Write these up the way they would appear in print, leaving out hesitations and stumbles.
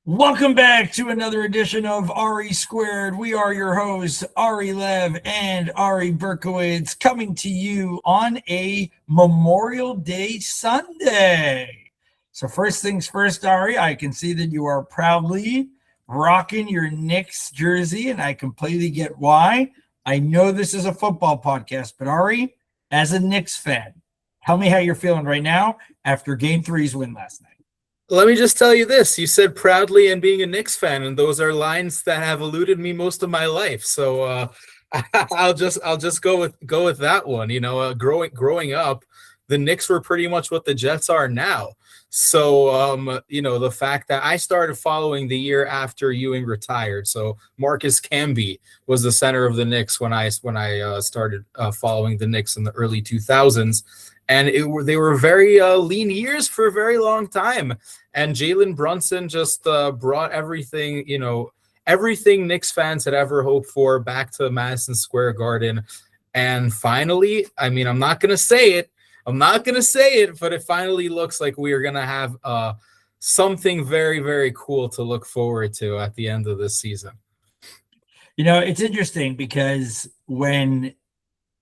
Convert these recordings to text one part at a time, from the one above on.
Welcome back to another edition of Ari Squared. We are your hosts, Ari Lev and Ari Berkowitz, coming to you on a Memorial Day Sunday. So first things first, Ari, I can see that you are proudly rocking your Knicks jersey, and I completely get why. I know this is a football podcast, but Ari, as a Knicks fan, tell me how you're feeling right now after Game 3's win last night. Let me just tell you this. You said proudly and being a Knicks fan, and those are lines that have eluded me most of my life. So I'll just go with that one. You know, growing up, the Knicks were pretty much what the Jets are now. So you know, the fact that I started following the year after Ewing retired. So Marcus Camby was the center of the Knicks when I started following the Knicks in the early 2000s. And they were very lean years for a very long time. And Jalen Brunson just brought everything, everything Knicks fans had ever hoped for back to Madison Square Garden. And finally, I mean, I'm not going to say it, but it finally looks like we are going to have something very, very cool to look forward to at the end of this season. You know, it's interesting because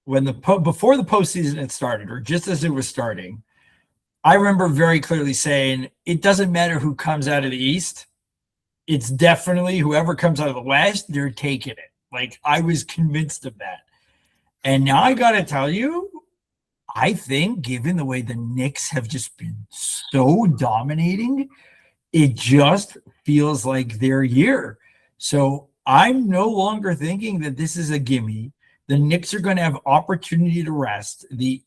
before the postseason had started, or just as it was starting, I remember very clearly saying it doesn't matter who comes out of the East. It's definitely whoever comes out of the West, they're taking it. Like, I was convinced of that. And now I got to tell you, I think given the way the Knicks have just been so dominating, it just feels like their year. So I'm no longer thinking that this is a gimme. The Knicks are going to have opportunity to rest. The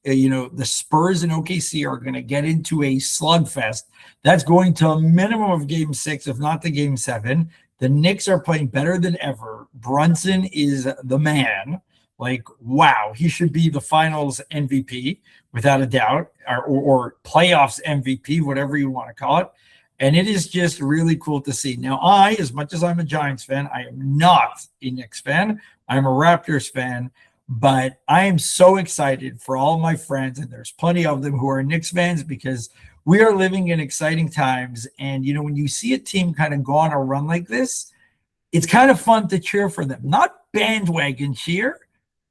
Spurs and OKC are going to get into a slugfest. That's going to a minimum of Game 6, if not the Game 7. The Knicks are playing better than ever. Brunson is the man. Like, wow, he should be the Finals MVP without a doubt, or playoffs MVP, whatever you want to call it. And it is just really cool to see. Now, as much as I'm a Giants fan, I am not a Knicks fan. I'm a Raptors fan, but I am so excited for all my friends, and there's plenty of them who are Knicks fans, because we are living in exciting times. And, when you see a team kind of go on a run like this, it's kind of fun to cheer for them. Not bandwagon cheer,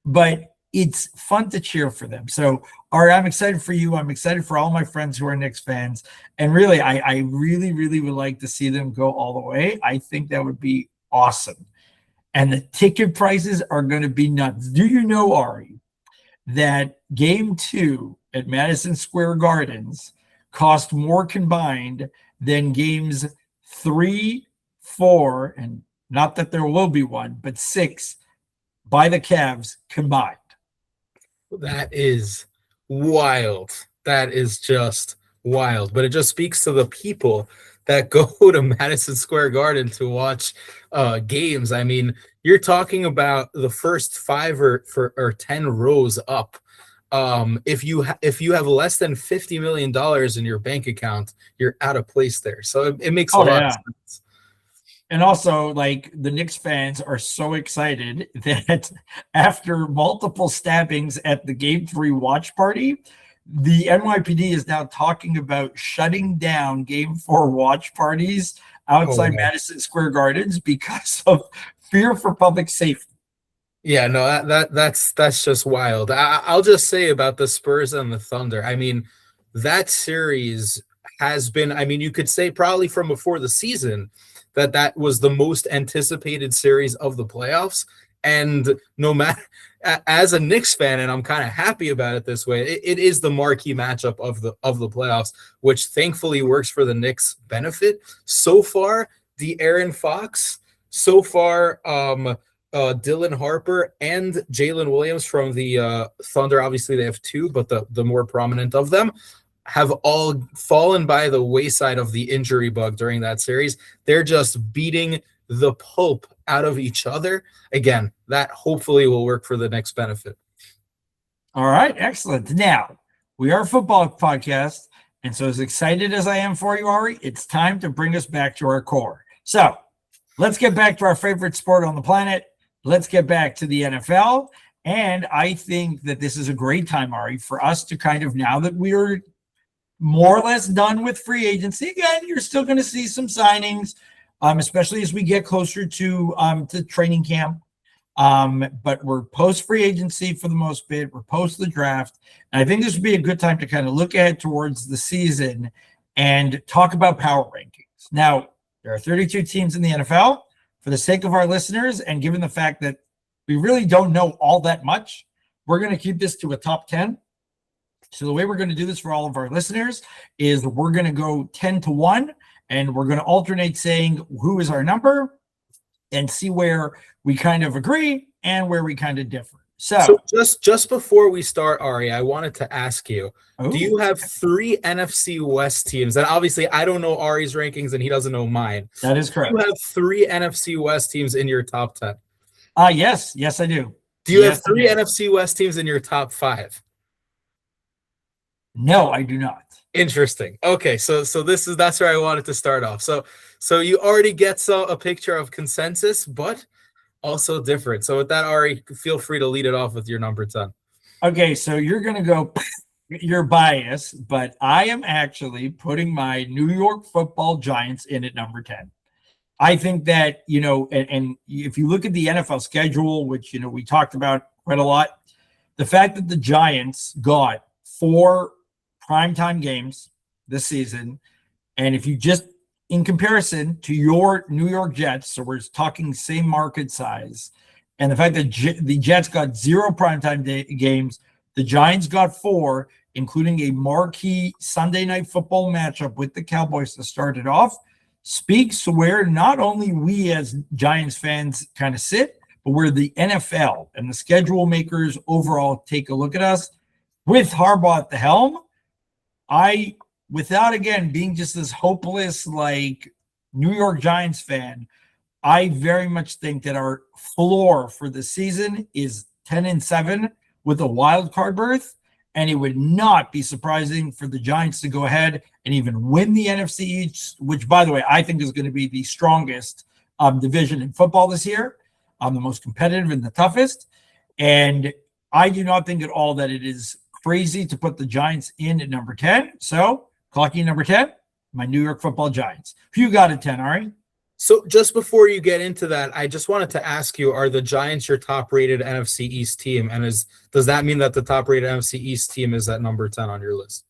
but it's fun to cheer for them. So, Ari, I'm excited for you. I'm excited for all my friends who are Knicks fans. And really, I really, really would like to see them go all the way. I think that would be awesome. And the ticket prices are going to be nuts. Do you know, Ari, that Game 2 at Madison Square Gardens cost more combined than Games 3, 4, and not that there will be one, but 6 by the Cavs combined? That is wild. That is just wild. But it just speaks to the people that go to Madison Square Garden to watch games. I mean, you're talking about the first 5 or 10 rows up. If you have less than $50 million in your bank account, you're out of place there. So it makes a lot of sense. And also, like, the Knicks fans are so excited that after multiple stabbings at the Game 3 watch party, the NYPD is now talking about shutting down Game 4 watch parties outside Madison Square Gardens because of fear for public safety. Yeah, no, that's just wild. I'll just say about the Spurs and the Thunder. I mean, that series has been, I mean, you could say probably from before the season that was the most anticipated series of the playoffs. And no matter, as a Knicks fan, and I'm kind of happy about it this way, it is the marquee matchup of the playoffs, which thankfully works for the Knicks' benefit. So far, De'Aaron Fox, so far, Dylan Harper and Jalen Williams from the Thunder. Obviously, they have 2, but the more prominent of them have all fallen by the wayside of the injury bug during that series. They're just beating the pulp out of each other. Again, that hopefully will work for the Knicks' benefit. All right, excellent. Now, we are a football podcast, and so as excited as I am for you, Ari, it's time to bring us back to our core. So let's get back to our favorite sport on the planet. Let's get back to the NFL. And I think that this is a great time, Ari, for us to kind of, now that we are more or less done with free agency. Again, you're still going to see some signings, especially as we get closer to training camp. But we're post free agency for the most bit. We're post the draft. And I think this would be a good time to kind of look ahead towards the season and talk about power rankings. Now, there are 32 teams in the NFL. For the sake of our listeners, and given the fact that we really don't know all that much, we're going to keep this to a top 10. So the way we're going to do this for all of our listeners is we're going to go 10 to 1, and we're going to alternate saying who is our number and see where we kind of agree and where we kind of differ. So just before we start, Ari, I wanted to ask you, do you have 3 NFC West teams? And obviously, I don't know Ari's rankings and he doesn't know mine. That is correct. Do you have 3 NFC West teams in your top 10? Yes, I do. Do you have 3 NFC West teams in your top 5? No, I do not. Interesting. Okay, so that's where I wanted to start off. So you already get a picture of consensus, but also different. So with that, Ari, feel free to lead it off with your number 10. Okay, so you're going to go, you're biased, but I am actually putting my New York Football Giants in at number 10. I think that, and if you look at the NFL schedule, which, we talked about quite a lot, the fact that the Giants got 4 primetime games this season, and if you just, in comparison to your New York Jets, so we're talking same market size, and the fact that the Jets got 0 primetime games, the Giants got 4, including a marquee Sunday night football matchup with the Cowboys to start it off, speaks to where not only we as Giants fans kind of sit, but where the NFL and the schedule makers overall take a look at us. With Harbaugh at the helm, without, again, being just this hopeless, like, New York Giants fan, I very much think that our floor for the season is 10-7 with a wild card berth, and it would not be surprising for the Giants to go ahead and even win the NFC East, which, by the way, I think is going to be the strongest division in football this year, the most competitive and the toughest. And I do not think at all that it is crazy to put the Giants in at number 10. So, clocking number 10, my New York Football Giants. Who you got at 10, Ari? So just before you get into that, I just wanted to ask you, are the Giants your top-rated NFC East team? And does that mean that the top-rated NFC East team is at number 10 on your list?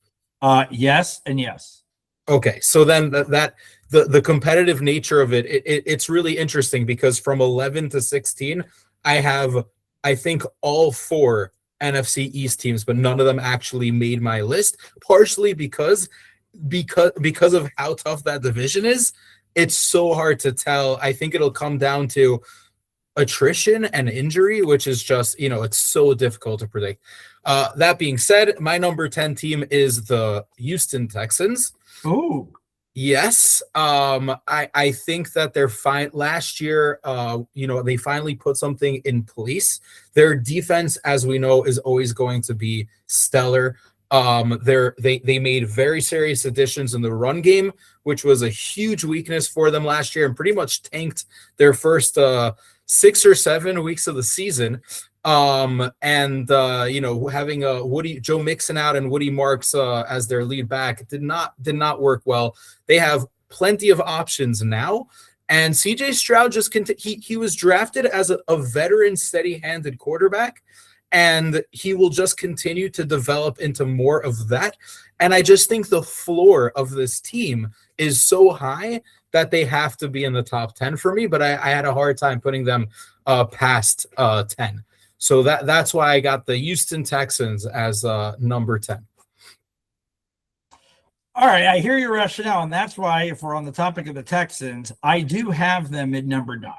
Yes and yes. Okay, so then the competitive nature of it's really interesting because from 11 to 16, I have, I think, all 4 NFC East teams, but none of them actually made my list, partially because of how tough that division is. It's so hard to tell. I think it'll come down to attrition and injury, which is just, it's so difficult to predict. That being said, my number 10 team is the Houston Texans. Oh, yes. I think that they're fine. Last year, they finally put something in place. Their defense, as we know, is always going to be stellar. They made very serious additions in the run game, which was a huge weakness for them last year and pretty much tanked their first 6 or 7 weeks of the season. Having Joe Mixon out and Woody Marks as their lead back did not work well. They have plenty of options now. And CJ Stroud he was drafted as a veteran, steady-handed quarterback, and he will just continue to develop into more of that. And I just think the floor of this team is so high that they have to be in the top 10 for me, but I had a hard time putting them past 10. So that's why I got the Houston Texans as number 10. All right, I hear your rationale, and that's why, if we're on the topic of the Texans, I do have them at number 9.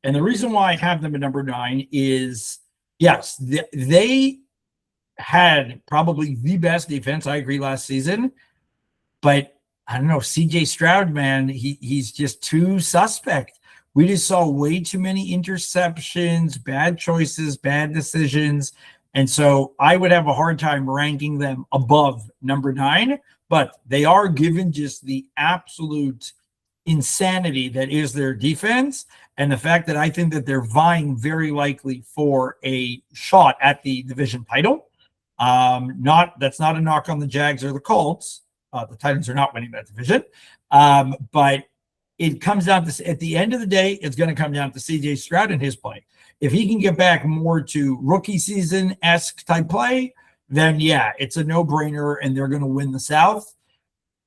And the reason why I have them at number 9 is, yes, they had probably the best defense, I agree, last season. But I don't know, CJ Stroud, man, he's just too suspect. We just saw way too many interceptions, bad choices, bad decisions. And so I would have a hard time ranking them above number 9. But they are given just the absolute insanity that is their defense, and the fact that I think that they're vying very likely for a shot at the division title. That's not a knock on the Jags or the Colts. The Titans are not winning that division. But it comes down to, at the end of the day, it's going to come down to CJ Stroud and his play. If he can get back more to rookie season-esque type play, then yeah, it's a no-brainer and they're going to win the South.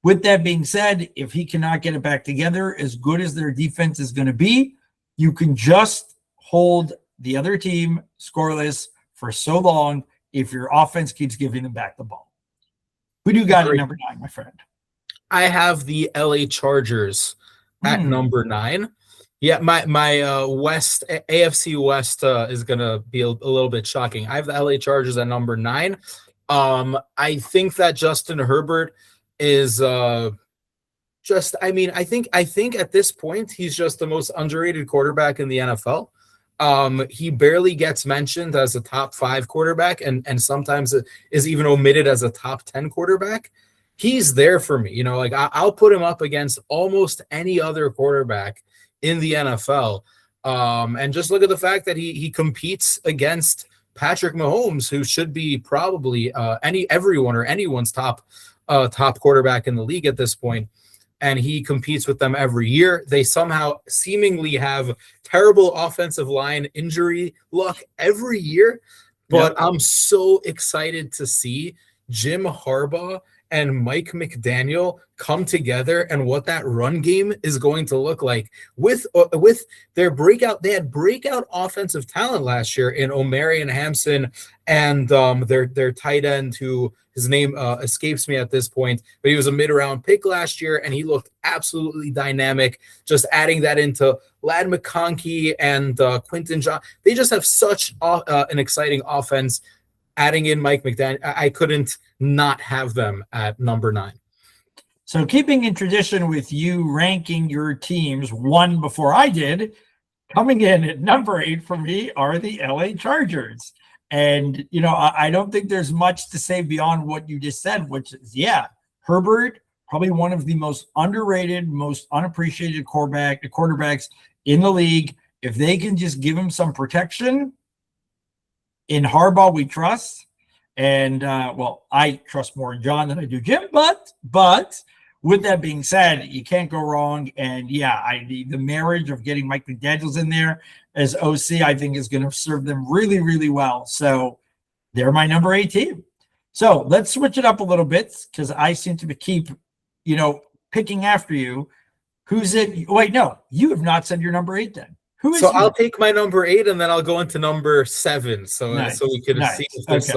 With that being said, if he cannot get it back together, as good as their defense is going to be, you can just hold the other team scoreless for so long if your offense keeps giving them back the ball. Who do you got at number 9, my friend? I have the LA Chargers at number 9. Yeah, my West AFC West is gonna be a little bit shocking. I have the LA Chargers at number 9. I think that Justin Herbert is I think at this point he's just the most underrated quarterback in the NFL. He barely gets mentioned as a top 5 quarterback, and sometimes is even omitted as a top 10 quarterback. He's there for me. Like I'll put him up against almost any other quarterback in the NFL. And just look at the fact that he competes against Patrick Mahomes, who should be probably anyone's top quarterback in the league at this point. And he competes with them every year. They somehow seemingly have terrible offensive line injury luck every year. But I'm so excited to see Jim Harbaugh and Mike McDaniel come together and what that run game is going to look like with their breakout. They had breakout offensive talent last year in Omarion Hampson and their tight end, who his name escapes me at this point, but he was a mid-round pick last year and he looked absolutely dynamic. Just adding that into Ladd McConkey and Quinton John, they just have such an exciting offense. Adding in Mike McDaniel, I couldn't not have them at number 9. So keeping in tradition with you ranking your teams one before I did, coming in at number 8 for me are the LA Chargers. And, I don't think there's much to say beyond what you just said, which is, Herbert, probably one of the most underrated, most unappreciated quarterbacks in the league. If they can just give him some protection, in Harbaugh, we trust, and I trust more in John than I do Jim. But with that being said, you can't go wrong. And the marriage of getting Mike McDaniels in there as OC, I think, is going to serve them really, really well. So they're my number 8 team. So let's switch it up a little bit because I seem to keep, picking after you. Who's it? Wait, no, you have not said your number 8 then. Who is I'll take my number 8 and then I'll go into number 7. So we can see if this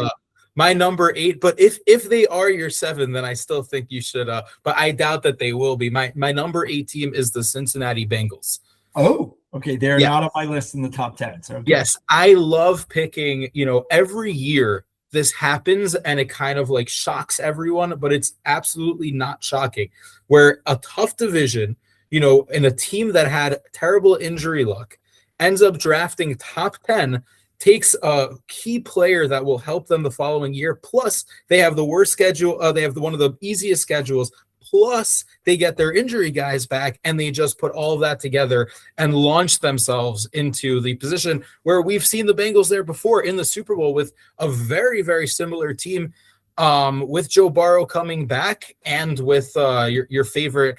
my number 8. But if they are your 7, then I still think you should. But I doubt that they will be. My number 8 team is the Cincinnati Bengals. Oh, okay. They're not on my list in the top 10. So yes, I love picking. Every year this happens and it kind of like shocks everyone, but it's absolutely not shocking. Where a tough division, in a team that had terrible injury luck, ends up drafting top 10, takes a key player that will help them the following year. Plus, they have the worst schedule. They have one of the easiest schedules. Plus, they get their injury guys back, and they just put all of that together and launch themselves into the position where we've seen the Bengals there before in the Super Bowl with a very, very similar team, with Joe Burrow coming back and with your favorite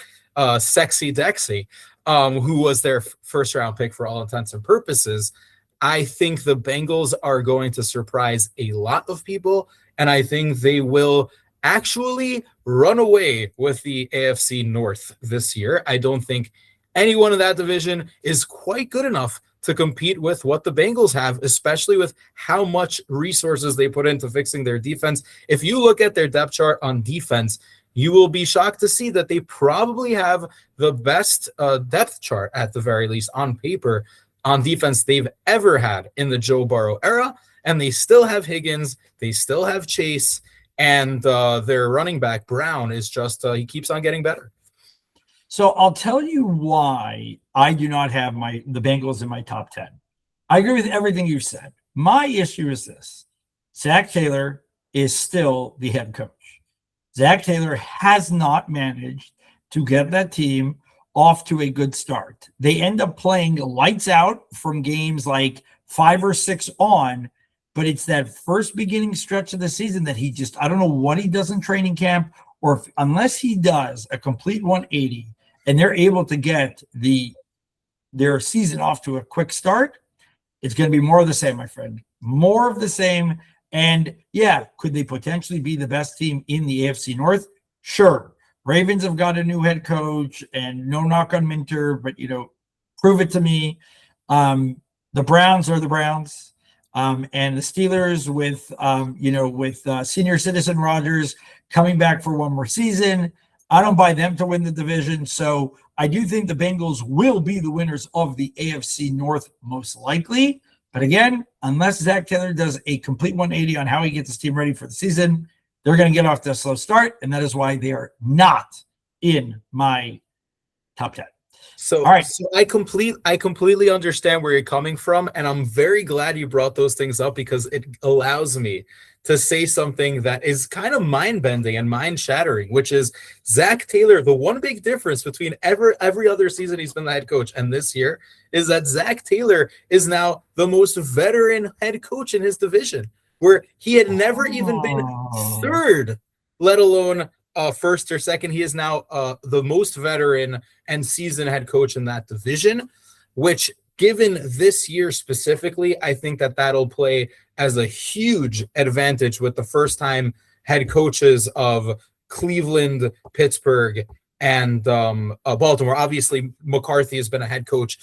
Sexy Dexy, who was their first round pick for all intents and purposes. I think the Bengals are going to surprise a lot of people, and I think they will actually run away with the AFC North this year. I don't think anyone in that division is quite good enough to compete with what the Bengals have, especially with how much resources they put into fixing their defense. If you look at their depth chart on defense, you will be shocked to see that they probably have the best depth chart, at the very least on paper, on defense they've ever had in the Joe Burrow era. And they still have Higgins, they still have Chase, and their running back Brown is just he keeps on getting better. So I'll tell you why I do not have the Bengals in my top 10. I agree with everything you've said. My issue is this: Zach Taylor is still the head coach. Zach Taylor has not managed to get that team off to a good start. They end up playing lights out from games like 5 or 6 on, but it's that first beginning stretch of the season that I don't know what he does in training camp, or unless he does a complete 180 and they're able to get their season off to a quick start, it's going to be more of the same, my friend. More of the same. And yeah, could they potentially be the best team in the AFC North? Sure. Ravens have got a new head coach, and no knock on Minter, but prove it to me. The Browns are the Browns, and the Steelers with senior citizen Rodgers coming back for one more season. I don't buy them to win the division, so I do think the Bengals will be the winners of the AFC North most likely. But again, unless Zach Taylor does a complete 180 on how he gets his team ready for the season, they're going to get off to a slow start, and that is why they are not in my top 10. So, all right. So I completely understand where you're coming from, and I'm very glad you brought those things up because it allows me to say something that is kind of mind-bending and mind-shattering, which is Zach Taylor. The one big difference between every other season he's been the head coach and this year is that Zach Taylor is now the most veteran head coach in his division, where he had never even been third, let alone first or second. He is now the most veteran and seasoned head coach in that division, which, given this year specifically, I think that that'll play as a huge advantage with the first-time head coaches of Cleveland, Pittsburgh, and Baltimore. Obviously, McCarthy has been a head coach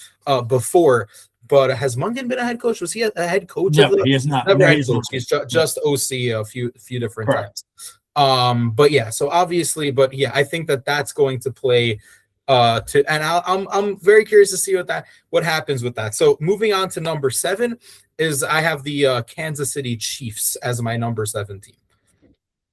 before, but has Mungan been a head coach? Was he a head coach? No, he is not. Never No, head coach. He's just OC a few different times. But yeah, so obviously, but yeah, I think that that's going to play and I'm very curious to see what happens with that. So moving on to number 7 is I have the Kansas City Chiefs as my number 7 team.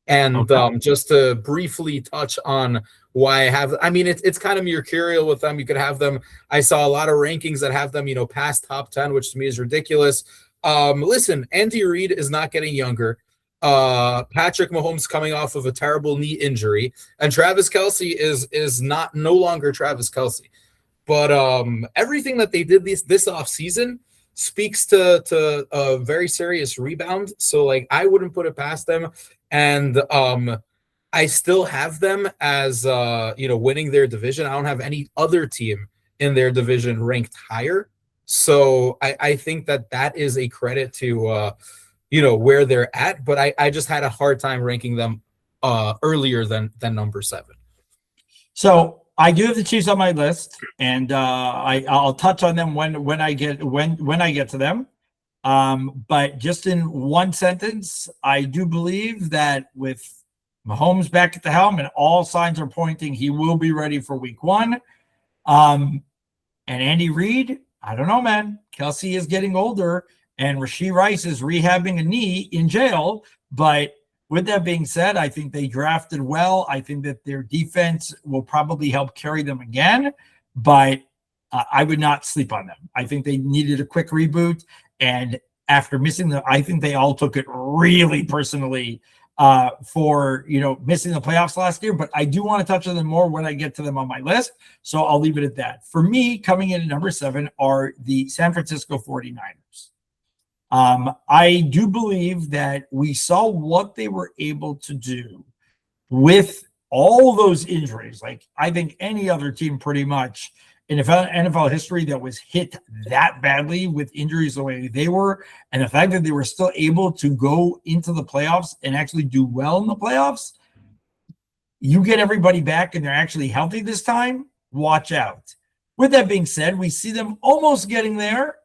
And just to briefly touch on why I have, I mean, it's kind of mercurial with them. You could have them. I saw a lot of rankings that have them, past top 10, which to me is ridiculous. Listen, Andy Reid is not getting younger. Patrick Mahomes coming off of a terrible knee injury, and Travis Kelce is no longer Travis Kelce. But everything that they did this offseason speaks to a very serious rebound. So like I wouldn't put it past them. And I still have them as winning their division. I don't have any other team in their division ranked higher. So I think that is a credit to where they're at, but I just had a hard time ranking them earlier than number 7. So I do have the Chiefs on my list, and I'll touch on them when I get to them. But just in one sentence, I do believe that with Mahomes back at the helm, and all signs are pointing he will be ready for week 1. And Andy Reid, I don't know, man. Kelce is getting older, and Rashee Rice is rehabbing a knee in jail. But with that being said, I think they drafted well. I think that their defense will probably help carry them again, but I would not sleep on them. I think they needed a quick reboot. And after missing I think they all took it really personally for, missing the playoffs last year, but I do want to touch on them more when I get to them on my list. So I'll leave it at that. For me, coming in at number 7 are the San Francisco 49ers. I do believe that we saw what they were able to do with all those injuries. Like I think any other team pretty much in NFL history that was hit that badly with injuries the way they were, and the fact that they were still able to go into the playoffs and actually do well in the playoffs, you get everybody back and they're actually healthy this time, watch out. With that being said, we see them almost getting there,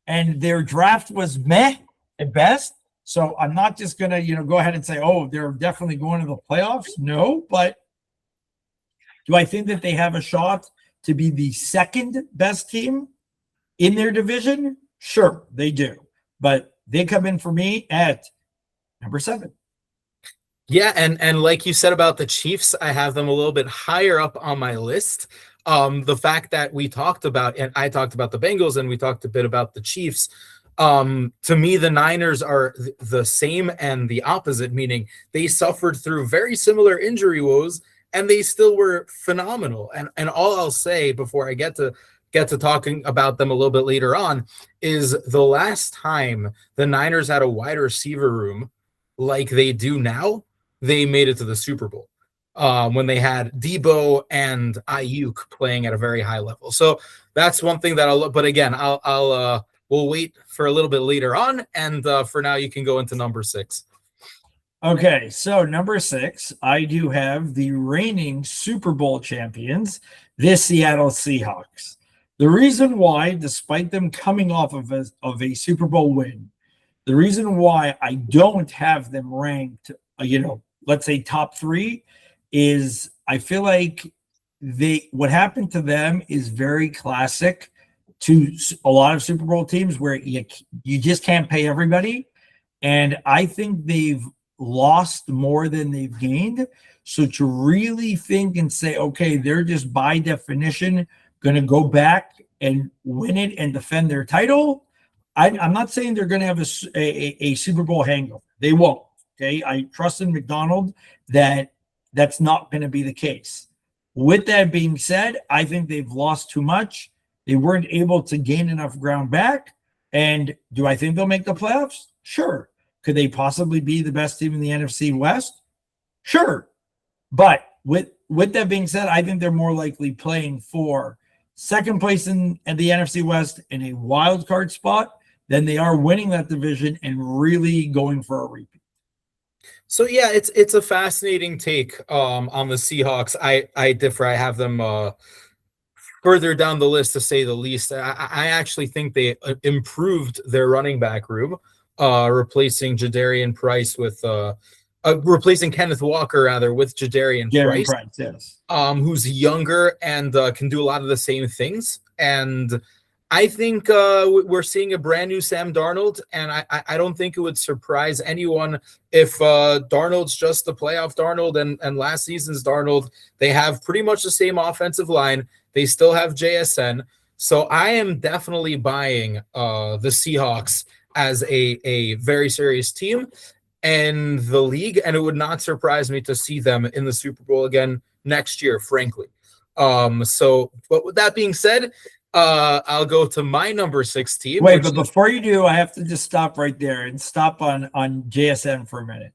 and their draft was meh at best. So I'm not just going to, go ahead and say, oh, they're definitely going to the playoffs. No, but do I think that they have a shot to be the second best team in their division? Sure, they do. But they come in for me at number 7. Yeah, and like you said about the Chiefs, I have them a little bit higher up on my list. The fact that we talked about, and I talked about the Bengals and we talked a bit about the Chiefs. To me, the Niners are the same and the opposite, meaning they suffered through very similar injury woes and they still were phenomenal. And all I'll say before I get to talking about them a little bit later on is the last time the Niners had a wide receiver room like they do now, they made it to the Super Bowl. when they had Debo and Ayuk playing at a very high level. So that's one thing that I'll look. But again, we'll wait for a little bit later on. And for now, you can go into number 6. Okay, so number 6, I do have the reigning Super Bowl champions, the Seattle Seahawks. The reason why, despite them coming off of a Super Bowl win, the reason why I don't have them ranked, let's say top 3, is I feel like what happened to them is very classic to a lot of Super Bowl teams where you just can't pay everybody. And I think they've lost more than they've gained. So to really think and say, okay, they're just by definition going to go back and win it and defend their title, I'm not saying they're going to have a Super Bowl hangover. They won't. Okay, I trust in McDonald that that's not going to be the case. With that being said, I think they've lost too much. They weren't able to gain enough ground back. And do I think they'll make the playoffs? Sure. Could they possibly be the best team in the NFC West? Sure. But with that being said, I think they're more likely playing for second place in the NFC West in a wild card spot than they are winning that division and really going for a repeat. So yeah, it's a fascinating take on the Seahawks. I differ. I have them further down the list, to say the least. I actually think they improved their running back room, replacing Jadarian Price with replacing Kenneth Walker rather with Jadarian Price, yes. Who's younger and can do a lot of the same things. And I think we're seeing a brand new Sam Darnold, and I don't think it would surprise anyone if Darnold's just the playoff Darnold and last season's Darnold. They have pretty much the same offensive line. They still have JSN. So I am definitely buying the Seahawks as a very serious team in the league, and it would not surprise me to see them in the Super Bowl again next year, frankly. But with that being said, I'll go to my number 6 team. Wait, but before you do, I have to just stop right there and stop on JSN for a minute.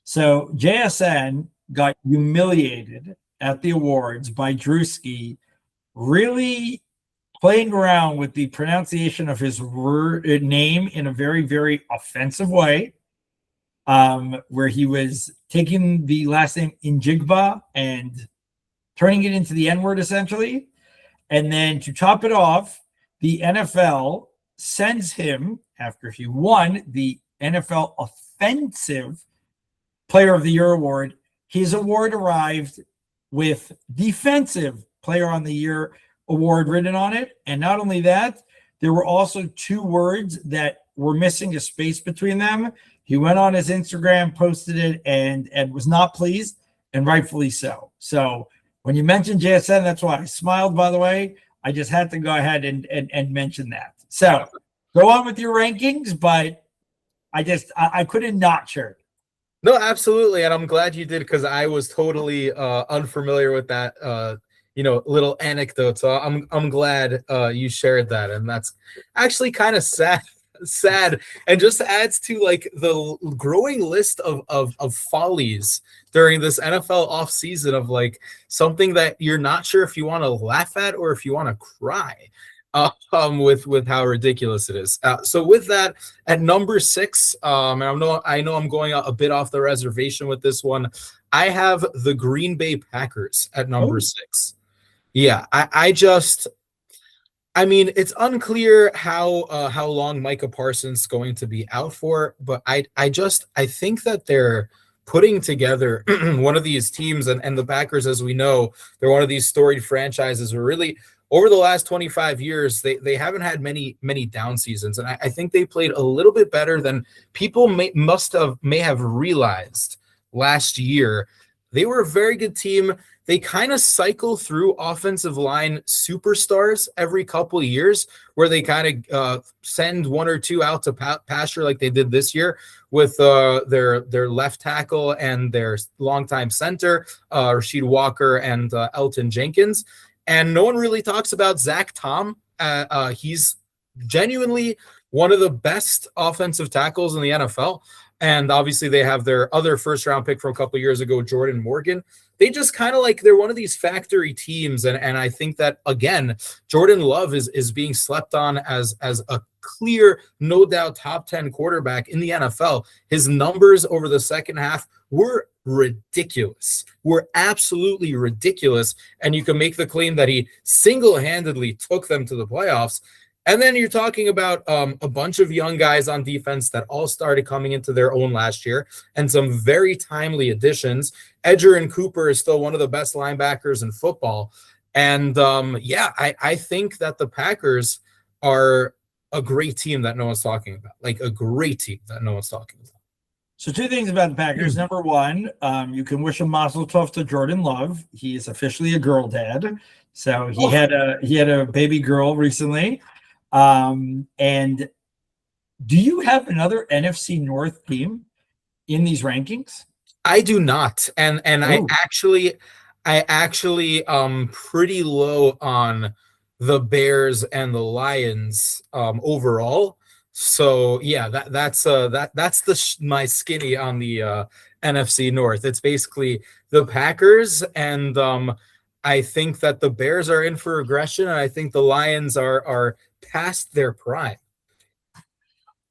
So JSN got humiliated at the awards by Drewski, really playing around with the pronunciation of his name in a very, very offensive way, where he was taking the last name Njigba and turning it into the N-word, essentially. And then to top it off, the NFL sends him, after he won the NFL Offensive Player of the Year award, his award arrived with Defensive Player on the Year award written on it. And not only that, there were also 2 words that were missing a space between them. He went on his Instagram, posted it, and was not pleased, and rightfully so. So when you mentioned JSN, that's why I smiled, by the way. I just had to go ahead and mention that. So go on with your rankings, but I couldn't not share it. No, absolutely. And I'm glad you did, because I was totally unfamiliar with that little anecdote. So I'm glad you shared that. And that's actually kind of sad and just adds to like the growing list of follies during this NFL offseason of like something that you're not sure if you want to laugh at or if you want to cry with how ridiculous it is. So with that, at number 6, and I know I'm going a bit off the reservation with this one, I have the Green Bay Packers at number 6. Yeah, I mean, it's unclear how long Micah Parsons is going to be out for, but I think that they're putting together one of these teams, and the Packers, as we know, they're one of these storied franchises where really over the last 25 years, they haven't had many down seasons. And I think they played a little bit better than people may have realized last year. They were a very good team. They kind of cycle through offensive line superstars every couple of years, where they kind of send 1 or 2 out to pasture like they did this year with their left tackle and their longtime center, Rasheed Walker and Elton Jenkins. And no one really talks about Zach Tom. He's genuinely one of the best offensive tackles in the NFL. And obviously they have their other first round pick from a couple of years ago, Jordan Morgan. They just kind of like, they're one of these factory teams. And I think that, again, Jordan Love is being slept on as a clear, no doubt, top 10 quarterback in the NFL. His numbers over the second half were ridiculous. Were absolutely ridiculous. And you can make the claim that he single-handedly took them to the playoffs. And then you're talking about a bunch of young guys on defense that all started coming into their own last year, and some very timely additions. Edgerrin Cooper is still one of the best linebackers in football. And I think that the Packers are a great team that no one's talking about, like a great team that no one's talking about. So 2 things about the Packers. Number 1, you can wish a mazel tov to Jordan Love. He is officially a girl dad. So he had a baby girl recently. And do you have another NFC North team in these rankings? I do not. And I actually pretty low on the Bears and the Lions overall. So yeah, that's my skinny on the NFC North. It's basically the Packers, and I think that the Bears are in for regression, and I think the Lions are past their prime.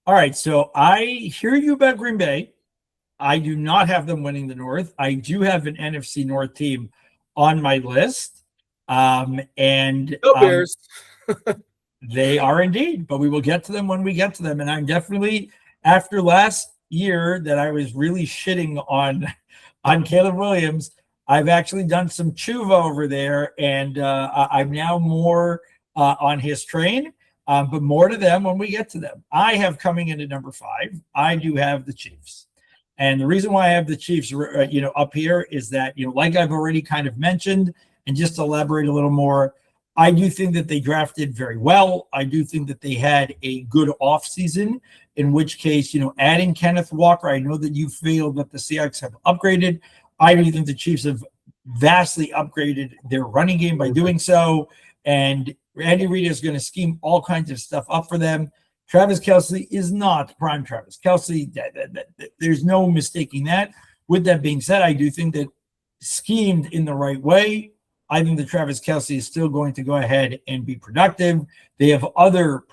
All right, so I hear you about Green Bay. I do not have them winning the North. I do have an NFC North team on my list. Bears. They are indeed, but we will get to them when we get to them. And I'm definitely, after last year that I was really shitting on Caleb Williams, I've actually done some tshuva over there, and I'm now more on his train. But more to them when we get to them. I have coming in at number 5. I do have the Chiefs. And the reason why I have the Chiefs, up here is that, like I've already kind of mentioned, and just to elaborate a little more, I do think that they drafted very well. I do think that they had a good offseason, in which case, adding Kenneth Walker, I know that you feel that the Seahawks have upgraded. I do think the Chiefs have vastly upgraded their running game by doing so. And Andy Reid is going to scheme all kinds of stuff up for them. Travis Kelce is not prime Travis Kelce. There's no mistaking that. With that being said, I do think that schemed in the right way, I think that Travis Kelce is still going to go ahead and be productive. They have other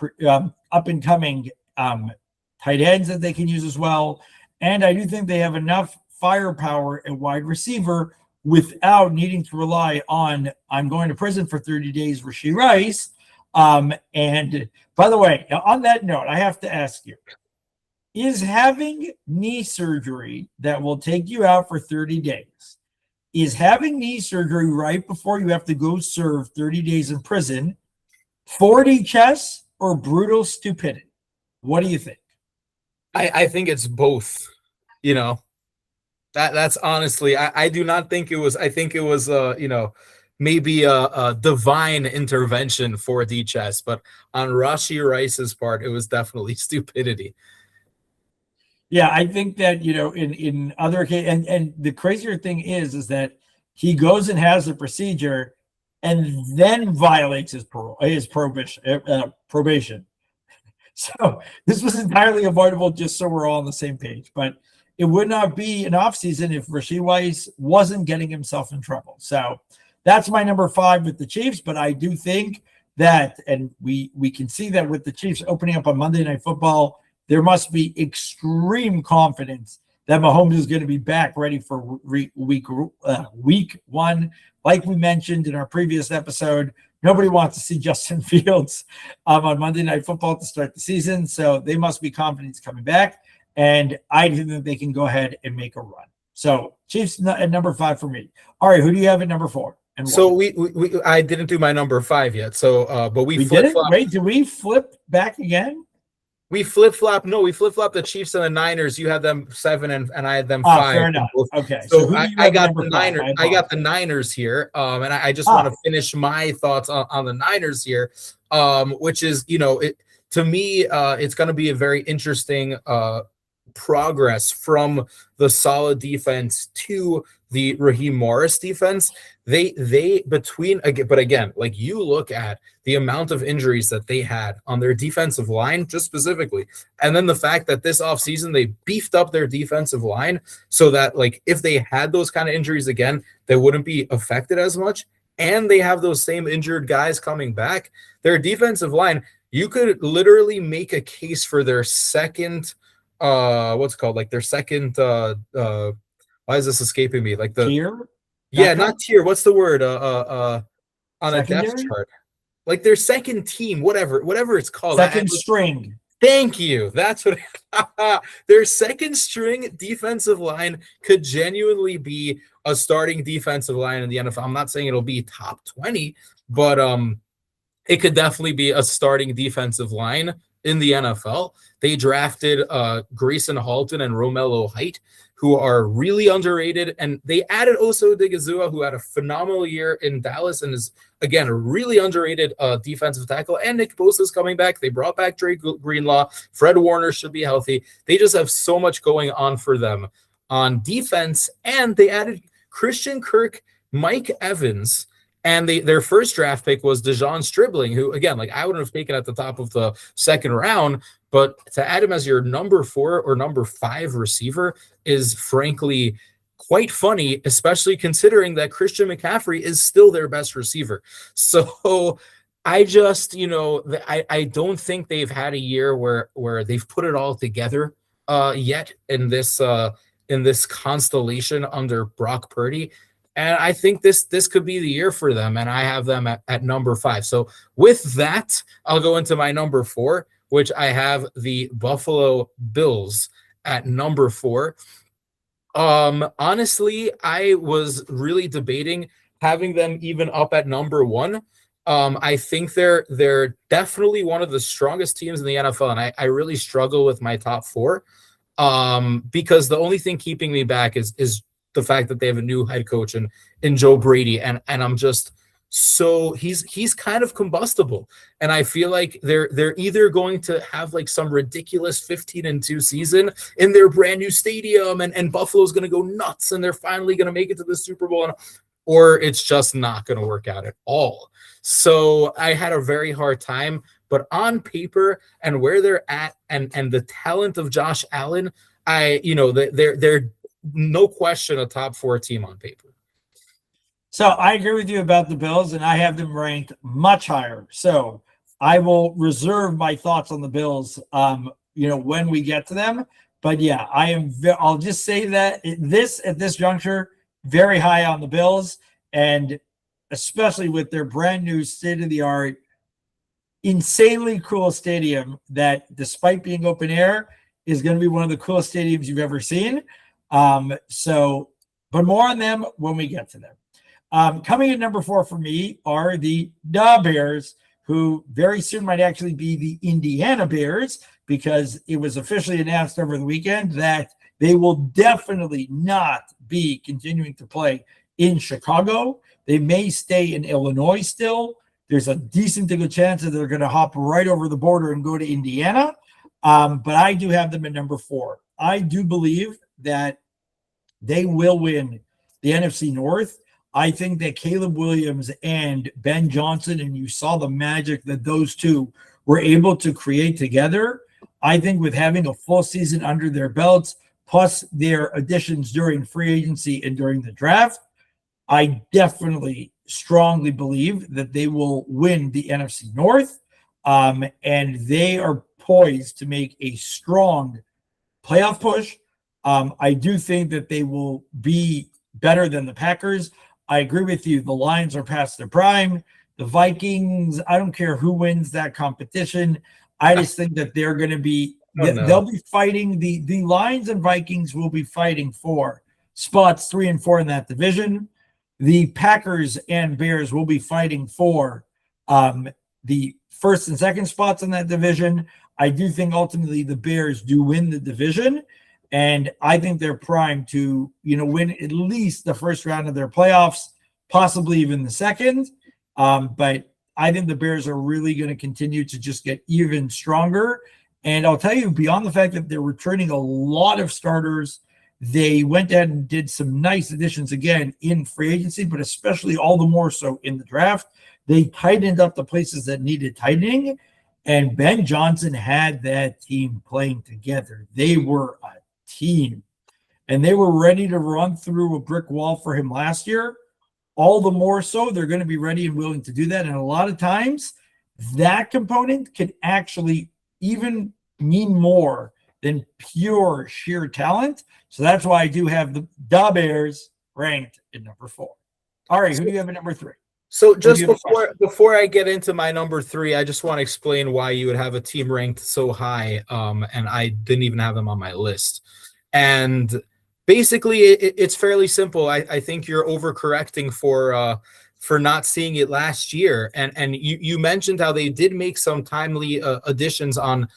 up-and-coming tight ends that they can use as well. And I do think they have enough firepower at wide receiver without needing to rely on, I'm going to prison for 30 days, Rashee Rice. And by the way, on that note, I have to ask you, is having knee surgery that will take you out for 30 days, is having knee surgery right before you have to go serve 30 days in prison 40 chess or brutal stupidity? What do you think? I think it's both, That's honestly, I do not think it was. I think it was, maybe a divine intervention for D-Chess, but on Rashee Rice's part, it was definitely stupidity. Yeah, I think that, in other cases, and the crazier thing is that he goes and has the procedure and then violates his probation. So this was entirely avoidable, just so we're all on the same page. But it would not be an offseason if Rashee Rice wasn't getting himself in trouble. So that's my number 5 with the Chiefs. But I do think that, and we can see that with the Chiefs opening up on Monday Night Football, there must be extreme confidence that Mahomes is going to be back ready for week 1. Like we mentioned in our previous episode, nobody wants to see Justin Fields on Monday Night Football to start the season. So they must be confident he's coming back. And I think that they can go ahead and make a run. So Chiefs at number 5 for me. All right, who do you have at number 4? And so we I didn't do my number 5 yet. So but we flip-flop. Wait, do we flip back again? We flip-flop. No, we flip-flop the Chiefs and the Niners. You had them 7 and I had them 5. Fair enough. Okay. So I got the Niners. I got the Niners here. And I just want to finish my thoughts on the Niners here. Which is, to me, it's going to be a very interesting progress from the solid defense to the Raheem Morris defense, they between again, but again, like you look at the amount of injuries that they had on their defensive line, just specifically, and then the fact that this offseason they beefed up their defensive line so that like if they had those kind of injuries again, they wouldn't be affected as much. And they have those same injured guys coming back. Their defensive line, you could literally make a case for their second what's it called, like their second why is this escaping me, like the Tier? yeah, Backup? not tier, what's the word, on a depth Secondary? chart, like their second team, whatever it's called. Second string. Thank you. That's what their second string defensive line could genuinely be a starting defensive line in the NFL. I'm not saying it'll be top 20, but it could definitely be a starting defensive line in the NFL. They drafted Grayson Halton and Romello Height, who are really underrated, and they added Oso Odigizua, who had a phenomenal year in Dallas and is, again, a really underrated defensive tackle. And Nick Bosa's coming back. They brought back Drake Greenlaw. Fred Warner should be healthy. They just have so much going on for them on defense, and they added Christian Kirk, Mike Evans, and their first draft pick was Dejon Stribling, who, again, like I wouldn't have taken at the top of the second round, but to add him as your number 4 or number 5 receiver is frankly quite funny, especially considering that Christian McCaffrey is still their best receiver. So I just, I don't think they've had a year where they've put it all together yet in this constellation under Brock Purdy. And I think this could be the year for them, and I have them at number 5. So with that, I'll go into my number 4, which I have the Buffalo Bills at number 4. Honestly, I was really debating having them even up at number 1. I think they're definitely one of the strongest teams in the NFL, and I really struggle with my top 4 because the only thing keeping me back is the fact that they have a new head coach in Joe Brady, and I'm just so he's kind of combustible, and I feel like they're either going to have like some ridiculous 15-2 season in their brand new stadium, and Buffalo's going to go nuts, and they're finally going to make it to the Super Bowl, or it's just not going to work out at all. So I had a very hard time, but on paper and where they're at, and the talent of Josh Allen, they're no question a top 4 team on paper. So I agree with you about the Bills, and I have them ranked much higher. So I will reserve my thoughts on the Bills, when we get to them. But yeah, I'll just say that at this juncture, very high on the Bills, and especially with their brand new state-of-the-art, insanely cool stadium that, despite being open air, is going to be one of the coolest stadiums you've ever seen. But more on them when we get to them. Coming in number 4 for me are the Bears, who very soon might actually be the Indiana Bears, because it was officially announced over the weekend that they will definitely not be continuing to play in Chicago. They may stay in Illinois still. There's a decent to good chance that they're going to hop right over the border and go to Indiana. But I do have them at number 4. I do believe that they will win the NFC North. I think that Caleb Williams and Ben Johnson, and you saw the magic that those two were able to create together. I think with having a full season under their belts, plus their additions during free agency and during the draft, I definitely strongly believe that they will win the NFC North. And they are poised to make a strong playoff push. I do think that they will be better than the Packers. I agree with you. The Lions are past their prime. The Vikings, I don't care who wins that competition. I just think that they're going to be, they'll be fighting. The Lions and Vikings will be fighting for spots 3 and 4 in that division. The Packers and Bears will be fighting for the first and second spots in that division. I do think ultimately the Bears do win the division, and I think they're primed to, win at least the first round of their playoffs, possibly even the second. But I think the Bears are really going to continue to just get even stronger. And I'll tell you, beyond the fact that they're returning a lot of starters They went ahead and did some nice additions again in free agency, but especially all the more so in the draft. They tightened up the places that needed tightening, and Ben Johnson had that team playing together. They were a team, and they were ready to run through a brick wall for him last year. All the more so, they're going to be ready and willing to do that. And a lot of times, that component can actually even mean more than pure sheer talent. So that's why I do have the Bears ranked at number 4. All right, who do you have at number 3? So just before I get into my number 3, I just want to explain why you would have a team ranked so high, and I didn't even have them on my list. And basically, it's fairly simple. I think you're overcorrecting for not seeing it last year. And you mentioned how they did make some timely additions on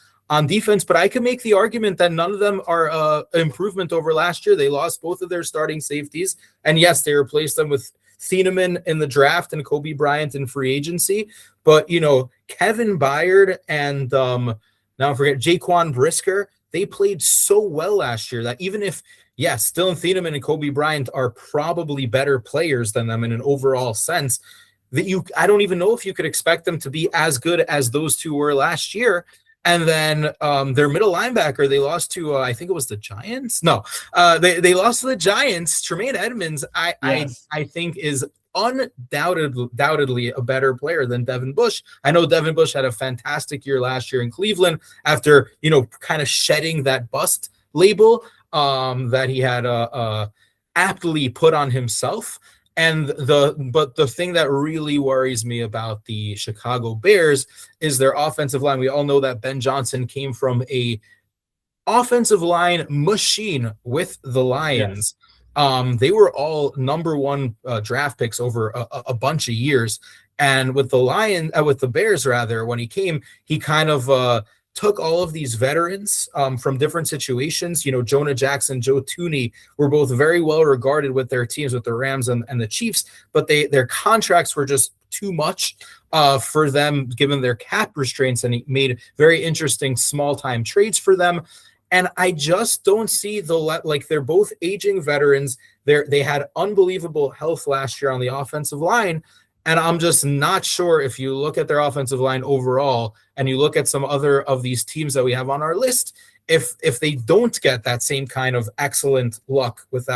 defense, but I can make the argument that none of them are improvement over last year. They lost both of their starting safeties, and yes, they replaced them with Thieneman in the draft and Kobe Bryant in free agency. But, Kevin Byard and now I forget, Jaquan Brisker, they played so well last year that even if, yes, Dylan Thieneman and Kobe Bryant are probably better players than them in an overall sense, I don't even know if you could expect them to be as good as those two were last year. And then their middle linebacker, they lost to, I think it was the Giants. No, they lost to the Giants. Tremaine Edmonds, I think is undoubtedly a better player than Devin Bush. I know Devin Bush had a fantastic year last year in Cleveland after, kind of shedding that bust label that he had aptly put on himself. But the thing that really worries me about the Chicago Bears is their offensive line. We all know that Ben Johnson came from a offensive line machine with the Lions. Yes. They were all number 1 draft picks over a bunch of years. And with the Bears, rather, when he came, he kind of took all of these veterans from different situations. Jonah Jackson, Joe Thuney were both very well regarded with their teams, with the Rams and the Chiefs, but their contracts were just too much for them, given their cap restraints, and he made very interesting small-time trades for them. And I just don't see they're both aging veterans. They had unbelievable health last year on the offensive line. And I'm just not sure, if you look at their offensive line overall and you look at some other of these teams that we have on our list, if they don't get that same kind of excellent luck with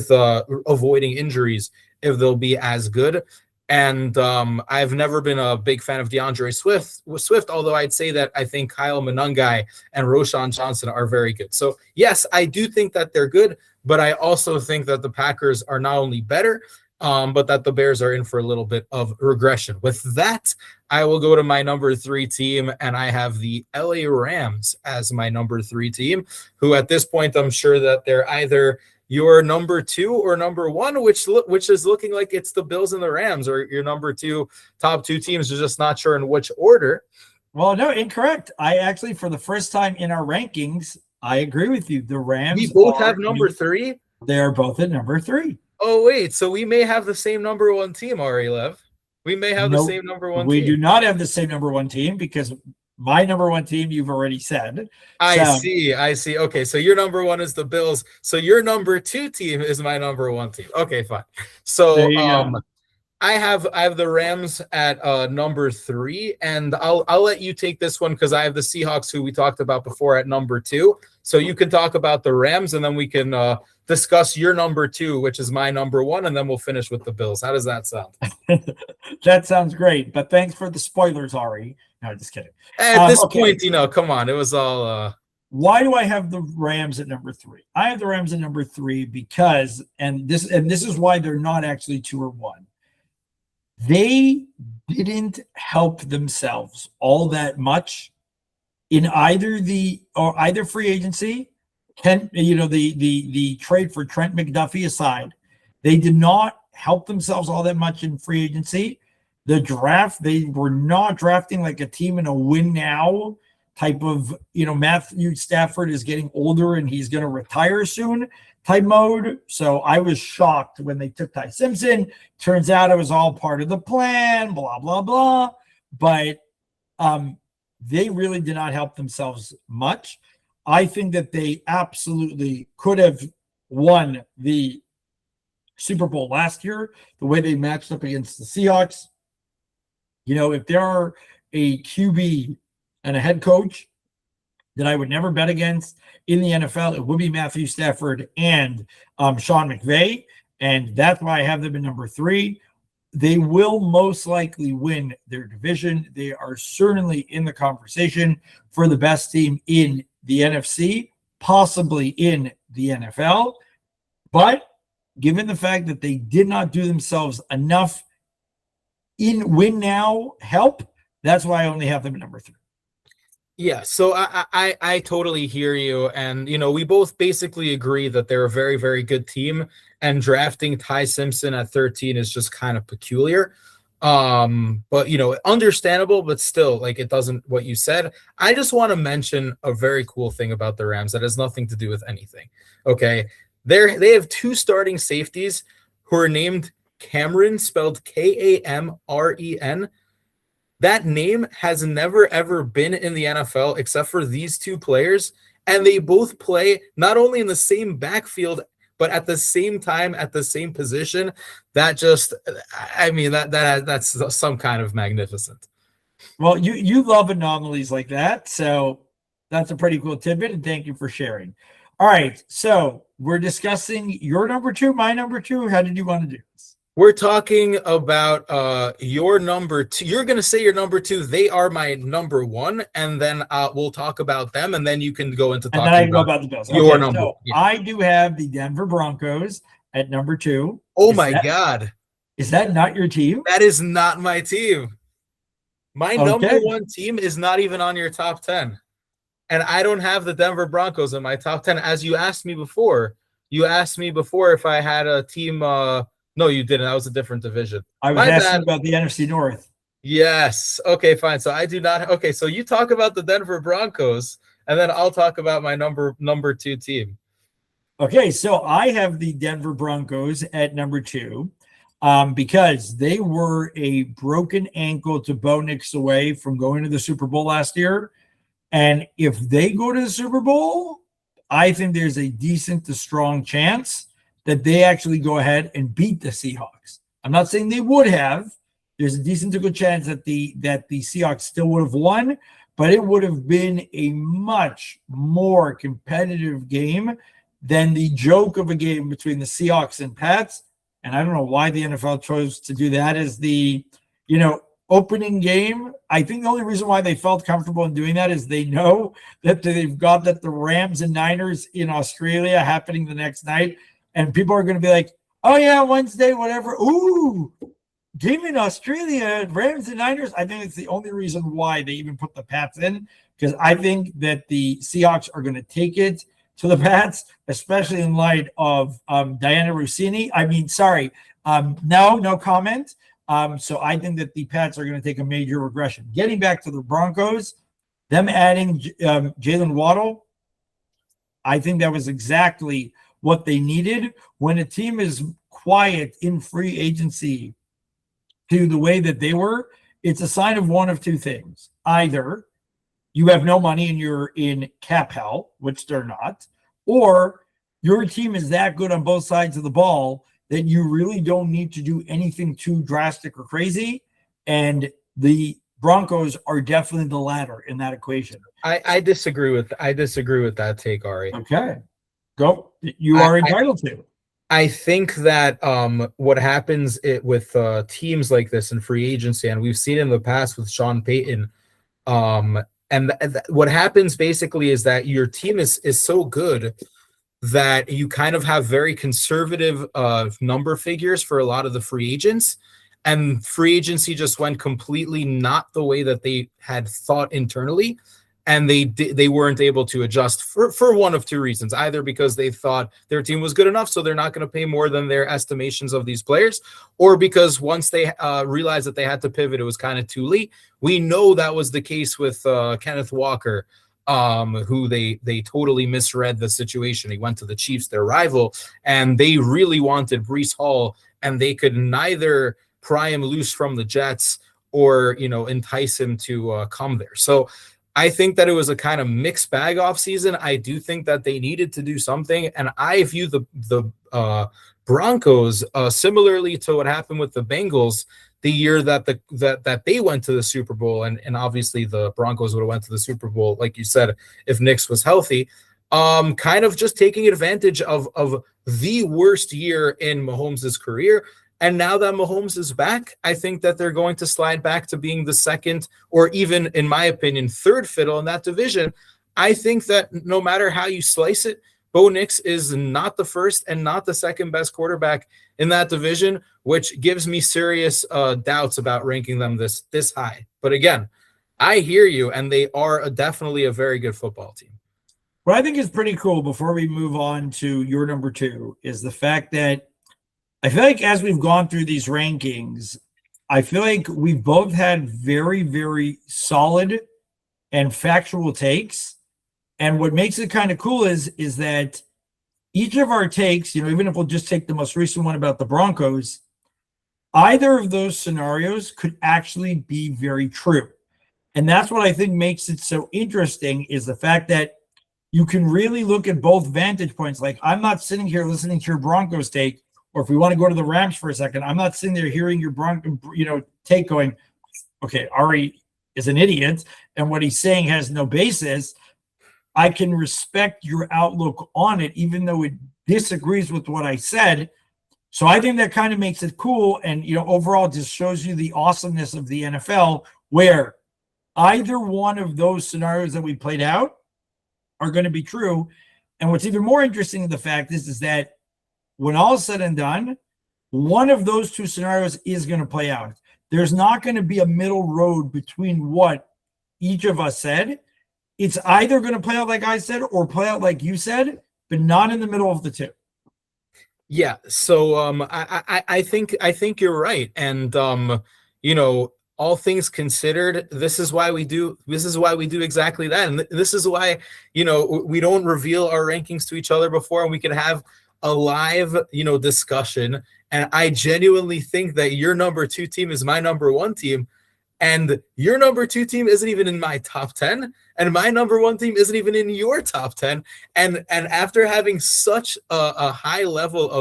avoiding injuries, if they'll be as good. And I've never been a big fan of DeAndre Swift, although I'd say that I think Kyle Monangai and Roschon Johnson are very good. So yes, I do think that they're good, but I also think that the Packers are not only better, but that the Bears are in for a little bit of regression. With that, I will go to my number 3 team, and I have the LA Rams as my number 3 team, who at this point I'm sure that they're either your number 2 or number 1, which is looking like it's the Bills and the Rams, or your number 2 top 2 teams. You're just not sure in which order. Well, no, incorrect. I actually, for the first time in our rankings, I agree with you. The Rams. We both have number 3. They are both at number 3. Oh, wait, so we may have the same number 1 team, Ari Lev. We may have the same number 1 team. We do not have the same number 1 team, because my number 1 team you've already said. I see. Okay, so your number 1 is the Bills. So your number 2 team is my number 1 team. Okay, fine. So I have the Rams at number 3, and I'll let you take this one because I have the Seahawks, who we talked about before, at number 2. So you can talk about the Rams, and then we can discuss your number 2, which is my number 1, and then we'll finish with the Bills. How does that sound? That sounds great, but thanks for the spoilers, Ari. No, just kidding. At this point, come on. It was all... Why do I have the Rams at number 3? I have the Rams at number 3 because, and this is why they're not actually 2 or 1. They didn't help themselves all that much in either free agency, the trade for Trent McDuffie aside. They did not help themselves all that much in free agency. The draft, they were not drafting like a team in a win now type of, Matthew Stafford is getting older and he's going to retire soon type mode. So I was shocked when they took Ty Simpson. Turns out it was all part of the plan, blah, blah, blah. But they really did not help themselves much. I think that they absolutely could have won the Super Bowl last year, the way they matched up against the Seahawks. If there are a QB and a head coach that I would never bet against in the NFL, it would be Matthew Stafford and Sean McVay. And that's why I have them in number 3. They will most likely win their division. They are certainly in the conversation for the best team in the NFC, possibly in the NFL. But given the fact that they did not do themselves enough in win now help, that's why I only have them at number 3. Yeah, so I totally hear you. And, we both basically agree that they're a very, very good team. And drafting Ty Simpson at 13 is just kind of peculiar. But, understandable, but still, it doesn't what you said. I just want to mention a very cool thing about the Rams that has nothing to do with anything. Okay. They have 2 starting safeties who are named Cameron, spelled Kamren. That name has never, ever been in the NFL except for these 2 players. And they both play not only in the same backfield, but at the same time, at the same position. That's some kind of magnificent. Well, you love anomalies like that. So that's a pretty cool tidbit. And thank you for sharing. All right. So we're discussing your number 2, my number 2. How did you want to do this? We're talking about your number 2. You're going to say your number 2. They are my number 1, and then we'll talk about them, and then you can go into talking about the Bills. Your number. So yeah. I do have the Denver Broncos at number 2. Oh my God! Is that not your team? That is not my team. My number 1 team is not even on your top 10, and I don't have the Denver Broncos in my top 10. As you asked me before, if I had a team. No, you didn't. That was a different division. I was asking about the NFC North. Yes. Okay, fine. So I do not. Okay, so you talk about the Denver Broncos, and then I'll talk about my number 2 team. Okay, so I have the Denver Broncos at number 2 because they were a broken ankle to Bo Nix away from going to the Super Bowl last year. And if they go to the Super Bowl, I think there's a decent to strong chance that they actually go ahead and beat the Seahawks. I'm not saying they would have. There's a decent to good chance that the Seahawks still would have won, but it would have been a much more competitive game than the joke of a game between the Seahawks and Pats. And I don't know why the NFL chose to do that as the, opening game. I think the only reason why they felt comfortable in doing that is they know that they've got the Rams and Niners in Australia happening the next night. And people are going to be like, oh, yeah, Wednesday, whatever. Ooh, game in Australia, Rams and Niners. I think it's the only reason why they even put the Pats in, because I think that the Seahawks are going to take it to the Pats, especially in light of Diana Rossini. No comment. So I think that the Pats are going to take a major regression. Getting back to the Broncos, them adding Jalen Waddle, I think that was exactly what they needed. When a team is quiet in free agency to the way that they were, it's a sign of one of 2 things. Either you have no money and you're in cap hell, which they're not, or your team is that good on both sides of the ball that you really don't need to do anything too drastic or crazy. And the Broncos are definitely the latter in that equation. I disagree with that take, Ari. Okay. Go. You are entitled to. I think that what happens with teams like this in free agency, and we've seen in the past with Sean Payton, what happens basically is that your team is so good that you kind of have very conservative number figures for a lot of the free agents, and free agency just went completely not the way that they had thought internally. And they weren't able to adjust for one of 2 reasons, either because they thought their team was good enough, so they're not going to pay more than their estimations of these players, or because once they realized that they had to pivot, it was kind of too late. We know that was the case with Kenneth Walker, who they totally misread the situation. He went to the Chiefs, their rival, and they really wanted Breece Hall, and they could neither pry him loose from the Jets or entice him to come there. So I think that it was a kind of mixed bag offseason. I do think that they needed to do something, and I view the Broncos similarly to what happened with the Bengals the year that that they went to the Super Bowl, and obviously the Broncos would have went to the Super Bowl, like you said, if Nix was healthy. Kind of just taking advantage of the worst year in Mahomes' career. And now that Mahomes is back, I think that they're going to slide back to being the second, or even, in my opinion, third fiddle in that division. I think that no matter how you slice it, Bo Nix is not the first and not the second best quarterback in that division, which gives me serious doubts about ranking them this high. But again, I hear you, and they are definitely a very good football team. What I think is pretty cool before we move on to your number 2 is the fact that I feel like as we've gone through these rankings, I feel like we've both had very, very solid and factual takes. And what makes it kind of cool is that each of our takes, even if we'll just take the most recent one about the Broncos, either of those scenarios could actually be very true. And that's what I think makes it so interesting, is the fact that you can really look at both vantage points. Like, I'm not sitting here listening to your Broncos take, or if we want to go to the Rams for a second, I'm not sitting there hearing your Bronco, take going, okay, Ari is an idiot, and what he's saying has no basis. I can respect your outlook on it, even though it disagrees with what I said. So I think that kind of makes it cool. And, overall just shows you the awesomeness of the NFL, where either one of those scenarios that we played out are going to be true. And what's even more interesting in the fact is that when all is said and done, one of those two scenarios is going to play out. There's not going to be a middle road between what each of us said. It's either going to play out like I said or play out like you said, but not in the middle of the two. Yeah. So I think you're right. And all things considered, this is why we do exactly that. And this is why, we don't reveal our rankings to each other before, and we can have a live, discussion. And I genuinely think that your number 2 team is my number 1 team, and your number 2 team isn't even in my top 10, and my number 1 team isn't even in your top 10. And after having such a high level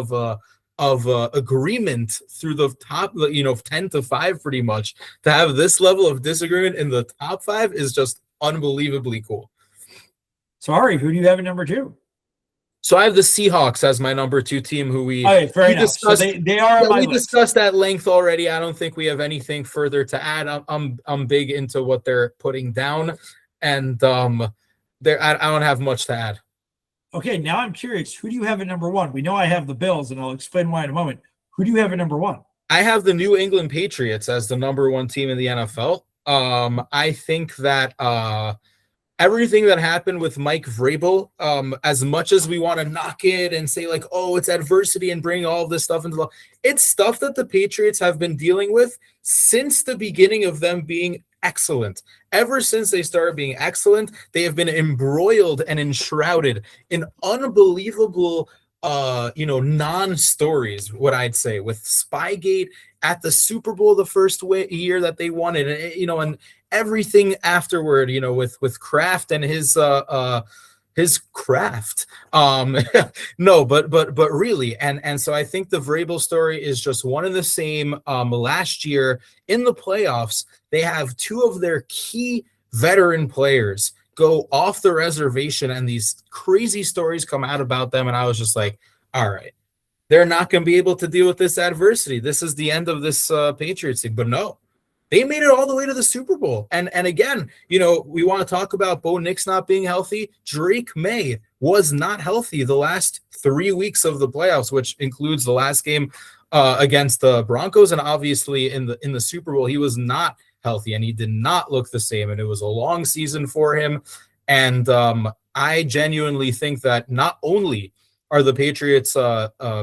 of agreement through the top, 10 to 5 pretty much, to have this level of disagreement in the top 5 is just unbelievably cool. Sorry, who do you have at number 2? So I have the Seahawks as my number 2 team, who we discussed. So they are on my list. Discussed at length already. I don't think we have anything further to add. I'm big into what they're putting down, and I don't have much to add. Okay, now I'm curious. Who do you have at number 1? We know I have the Bills, and I'll explain why in a moment. Who do you have at number 1? I have the New England Patriots as the number 1 team in the NFL. I think that everything that happened with Mike Vrabel, as much as we want to knock it and say like, oh, it's adversity and bring all this stuff into law, it's stuff that the Patriots have been dealing with since the beginning of them being excellent. Ever since they started being excellent, they have been embroiled and enshrouded in unbelievable non-stories, what I'd say, with Spygate at the Super Bowl the first year that they won it, and everything afterward, with Kraft and his craft. No, but really, and so I think the Vrabel story is just one and the same. Last year in the playoffs, they have 2 of their key veteran players go off the reservation, and these crazy stories come out about them, and I was just like, all right, they're not going to be able to deal with this adversity. This is the end of this Patriots thing. But no, they made it all the way to the Super Bowl. And again, we want to talk about Bo Nix not being healthy. Drake May was not healthy the last 3 weeks of the playoffs, which includes the last game against the Broncos, and obviously in the Super Bowl, he was not healthy, and he did not look the same, and it was a long season for him. And I genuinely think that not only are the Patriots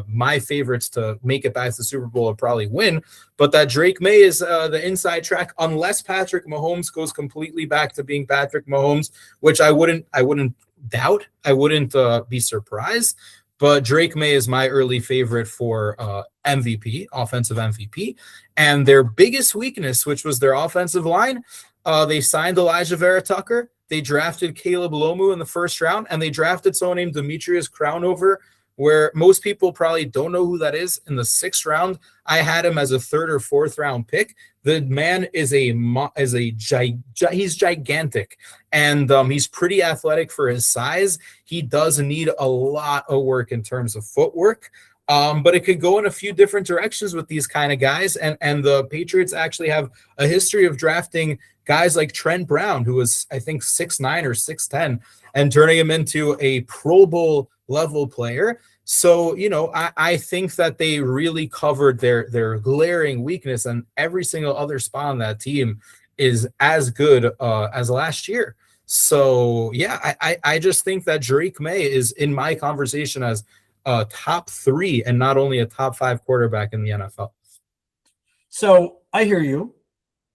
my favorites to make it back to the Super Bowl and probably win, but that Drake May is the inside track, unless Patrick Mahomes goes completely back to being Patrick Mahomes, which I wouldn't doubt. I wouldn't be surprised. But Drake May is my early favorite for MVP, offensive MVP. And their biggest weakness, which was their offensive line, they signed Elijah Vera Tucker. they drafted Caleb Lomu in the first round, and they drafted someone named Demetrius Crownover, where most people probably don't know who that is. In the 6th round, I had him as a 3rd or 4th round pick. The man is he's gigantic, and he's pretty athletic for his size. He does need a lot of work in terms of footwork. But it could go in a few different directions with these kind of guys. And the Patriots actually have a history of drafting guys like Trent Brown, who was, I think, 6'9" or 6'10", and turning him into a Pro Bowl level player. So, I think that they really covered their glaring weakness, and every single other spot on that team is as good as last year. So, yeah, I just think that Drake May is in my conversation as a top 3 and not only a top 5 quarterback in the NFL. So I hear you.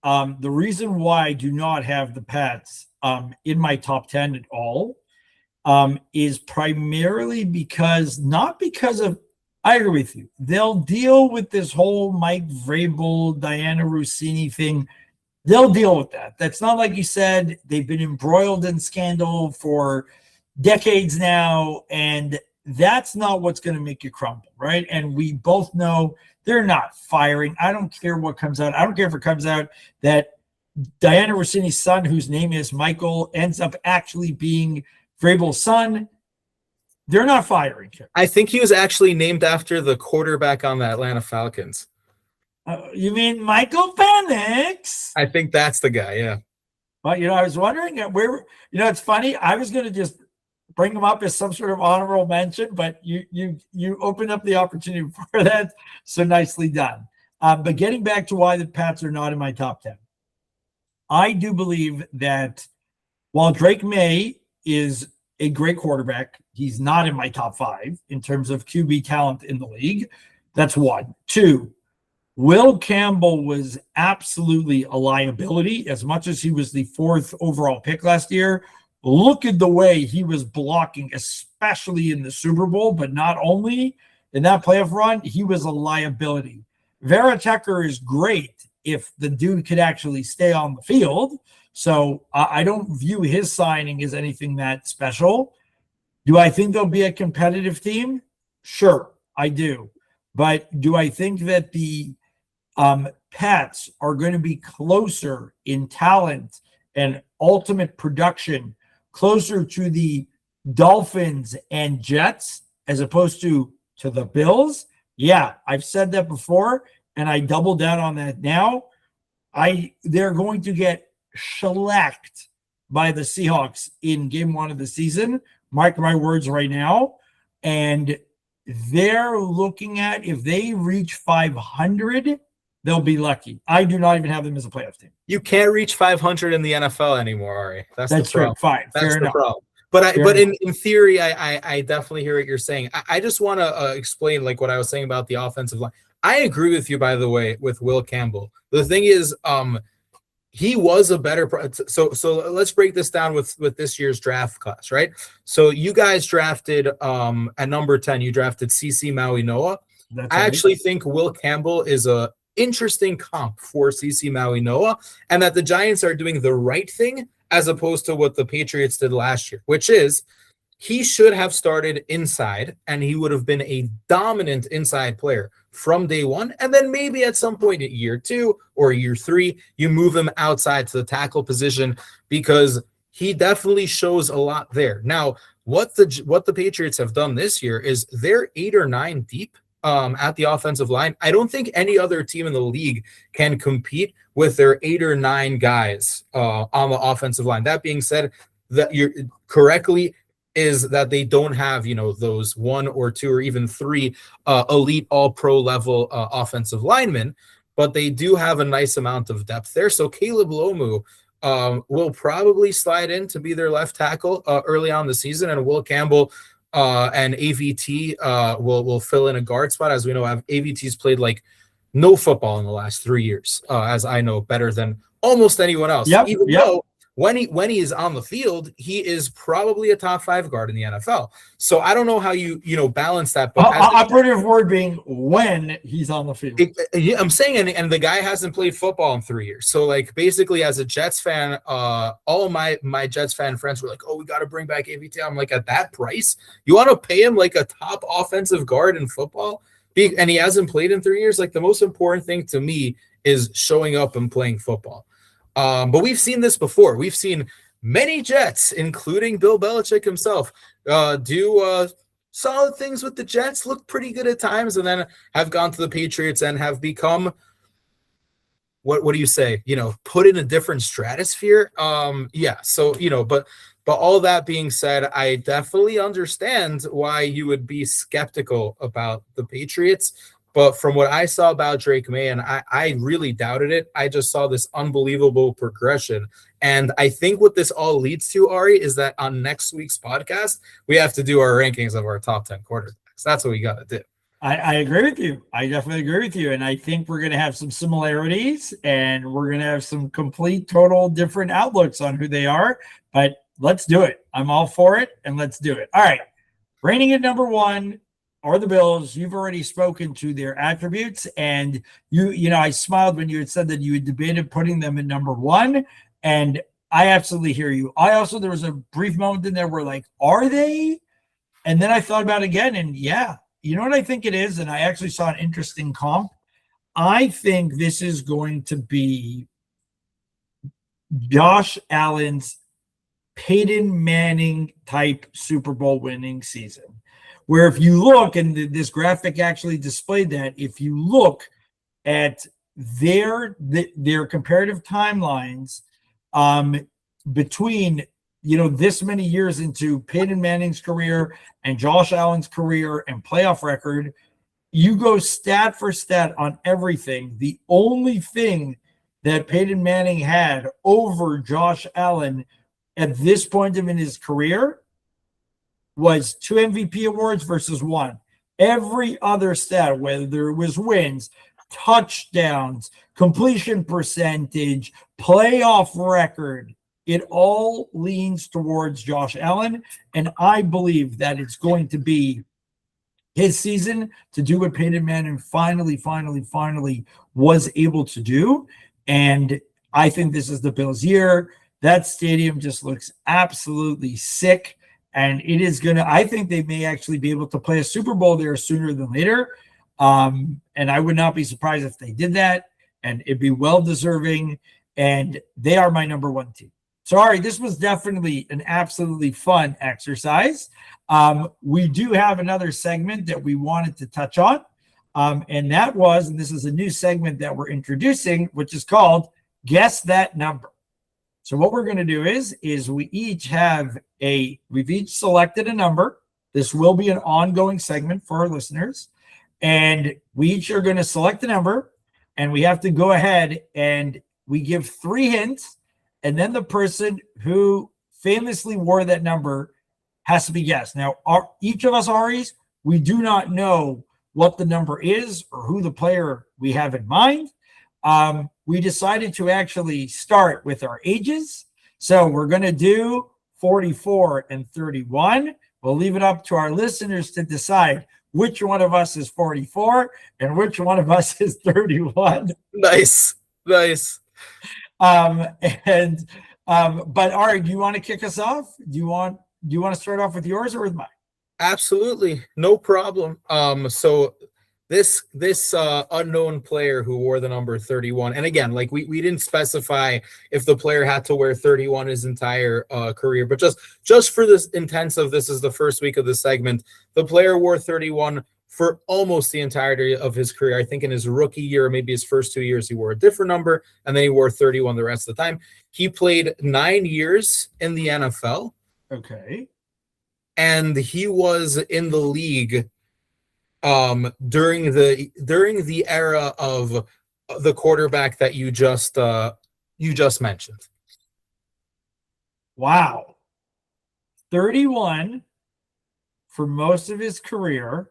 The reason why I do not have the Pats in my top 10 at all is primarily not because of, I agree with you. They'll deal with this whole Mike Vrabel, Diana Rossini thing. They'll deal with that. That's not like you said. They've been embroiled in scandal for decades now, and that's not what's going to make you crumble, right? And we both know they're not firing. I don't care what comes out. I don't care if it comes out that Diana Rossini's son, whose name is Michael, ends up actually being Vrabel's son. They're not firing him. I think he was actually named after the quarterback on the Atlanta Falcons. You mean Michael Penix? I think that's the guy, yeah. But, I was wondering where, it's funny. I was going to just bring him up as some sort of honorable mention, but you opened up the opportunity for that. So nicely done. But getting back to why the Pats are not in my top 10. I do believe that while Drake May is a great quarterback, he's not in my top 5 in terms of QB talent in the league. That's 1. 2, Will Campbell was absolutely a liability. As much as he was the 4th overall pick last year, look at the way he was blocking, especially in the Super Bowl, but not only in that playoff run, he was a liability. Vera Tucker is great if the dude could actually stay on the field. So I don't view his signing as anything that special. Do I think they'll be a competitive team? Sure, I do. But do I think that the Pats are going to be closer in talent and ultimate production, closer to the Dolphins and Jets as opposed to the Bills? Yeah, I've said that before, and I double down on that now. They're going to get shellacked by the Seahawks in game 1 of the season. Mark my words right now. And they're looking at, if they reach 500, they'll be lucky. I do not even have them as a playoff team. You can't reach 500 in the NFL anymore, Ari. That's the true. problem. Fine. That's Fair the enough. problem. But in theory, I definitely hear what you're saying. I just want to explain like what I was saying about the offensive line. I agree with you, by the way, with Will Campbell. The thing is, he was a better. So let's break this down with this year's draft class, right? So you guys drafted at number 10. You drafted CC Maui Noah. I actually think Will Campbell is a interesting comp for CC Maui Noah, and that the Giants are doing the right thing as opposed to what the Patriots did last year, which is he should have started inside, and he would have been a dominant inside player from day one. And then maybe at some point in year 2 or year 3, you move him outside to the tackle position, because he definitely shows a lot there. Now, what the Patriots have done this year is they're 8 or 9 deep at the offensive line. I don't think any other team in the league can compete with their 8 or 9 guys on the offensive line. That being said, that you're correctly is that they don't have, those 1 or 2 or even 3 elite all-pro level offensive linemen, but they do have a nice amount of depth there. So Caleb Lomu will probably slide in to be their left tackle early on the season, and Will Campbell and AVT will fill in a guard spot. As we know, AVT's played like no football in the last 3 years, as I know better than almost anyone else. Even though when he is on the field, he is probably a top 5 guard in the NFL. So I don't know how you balance that. But operative word being when he's on the field. I'm saying, and the guy hasn't played football in 3 years. So like basically, as a Jets fan, all my Jets fan friends were like, "Oh, we got to bring back AVT." I'm like, at that price, you want to pay him like a top offensive guard in football? And he hasn't played in 3 years. Like, the most important thing to me is showing up and playing football. But we've seen this before. We've seen many Jets, including Bill Belichick himself, do solid things with the Jets, look pretty good at times, and then have gone to the Patriots and have become, what do you say? Put in a different stratosphere. Yeah. So, but all that being said, I definitely understand why you would be skeptical about the Patriots. But from what I saw about Drake May, and I really doubted it, I just saw this unbelievable progression. And I think what this all leads to, Ari, is that on next week's podcast, we have to do our rankings of our top 10 quarterbacks. That's what we got to do. I agree with you. I definitely agree with you. And I think we're going to have some similarities, and we're going to have some complete, total different outlooks on who they are. But let's do it. I'm all for it, and let's do it. All right. Reigning at number 1 are the Bills. You've already spoken to their attributes, and I smiled when you had said that you had debated putting them at number 1, and I absolutely hear you. There was a brief moment in there where like, are they? And then I thought about it again, and yeah, you know what I think it is? And I actually saw an interesting comp. I think this is going to be Josh Allen's Peyton Manning type Super Bowl winning season, where if you look, and this graphic actually displayed that, if you look at their comparative timelines between this many years into Peyton Manning's career and Josh Allen's career and playoff record, you go stat for stat on everything. The only thing that Peyton Manning had over Josh Allen at this point in his career was 2 MVP awards versus 1. Every other stat, whether it was wins, touchdowns, completion percentage, playoff record, it all leans towards Josh Allen. And I believe that it's going to be his season to do what Peyton Manning finally was able to do. And I think this is the Bills' year. That stadium just looks absolutely sick. And it is I think they may actually be able to play a Super Bowl there sooner than later. And I would not be surprised if they did that. And it'd be well-deserving. And they are my number 1 team. Sorry, this was definitely an absolutely fun exercise. We do have another segment that we wanted to touch on. And this is a new segment that we're introducing, which is called Guess That Number. So what we're going to do is we've each selected a number. This will be an ongoing segment for our listeners. And we each are going to select a number, and we have to go ahead and we give 3 hints. And then the person who famously wore that number has to be guessed. Now, each of us, Aries, we do not know what the number is or who the player we have in mind. We decided to actually start with our ages. So we're going to do 44 and 31. We'll leave it up to our listeners to decide which one of us is 44 and which one of us is 31. Nice. But Ari, do you want to kick us off? Do you want to start off with yours or with mine? Absolutely, no problem. So this unknown player who wore the number 31, and again, like we didn't specify if the player had to wear 31 his entire career, but just for this intents of this is the first week of the segment, the player wore 31 for almost the entirety of his career. I think in his rookie year, maybe his first 2 years, he wore a different number, and then he wore 31 the rest of the time. He played 9 years in the NFL. Okay. And he was in the league during the era of the quarterback that you just mentioned. Wow. 31 for most of his career.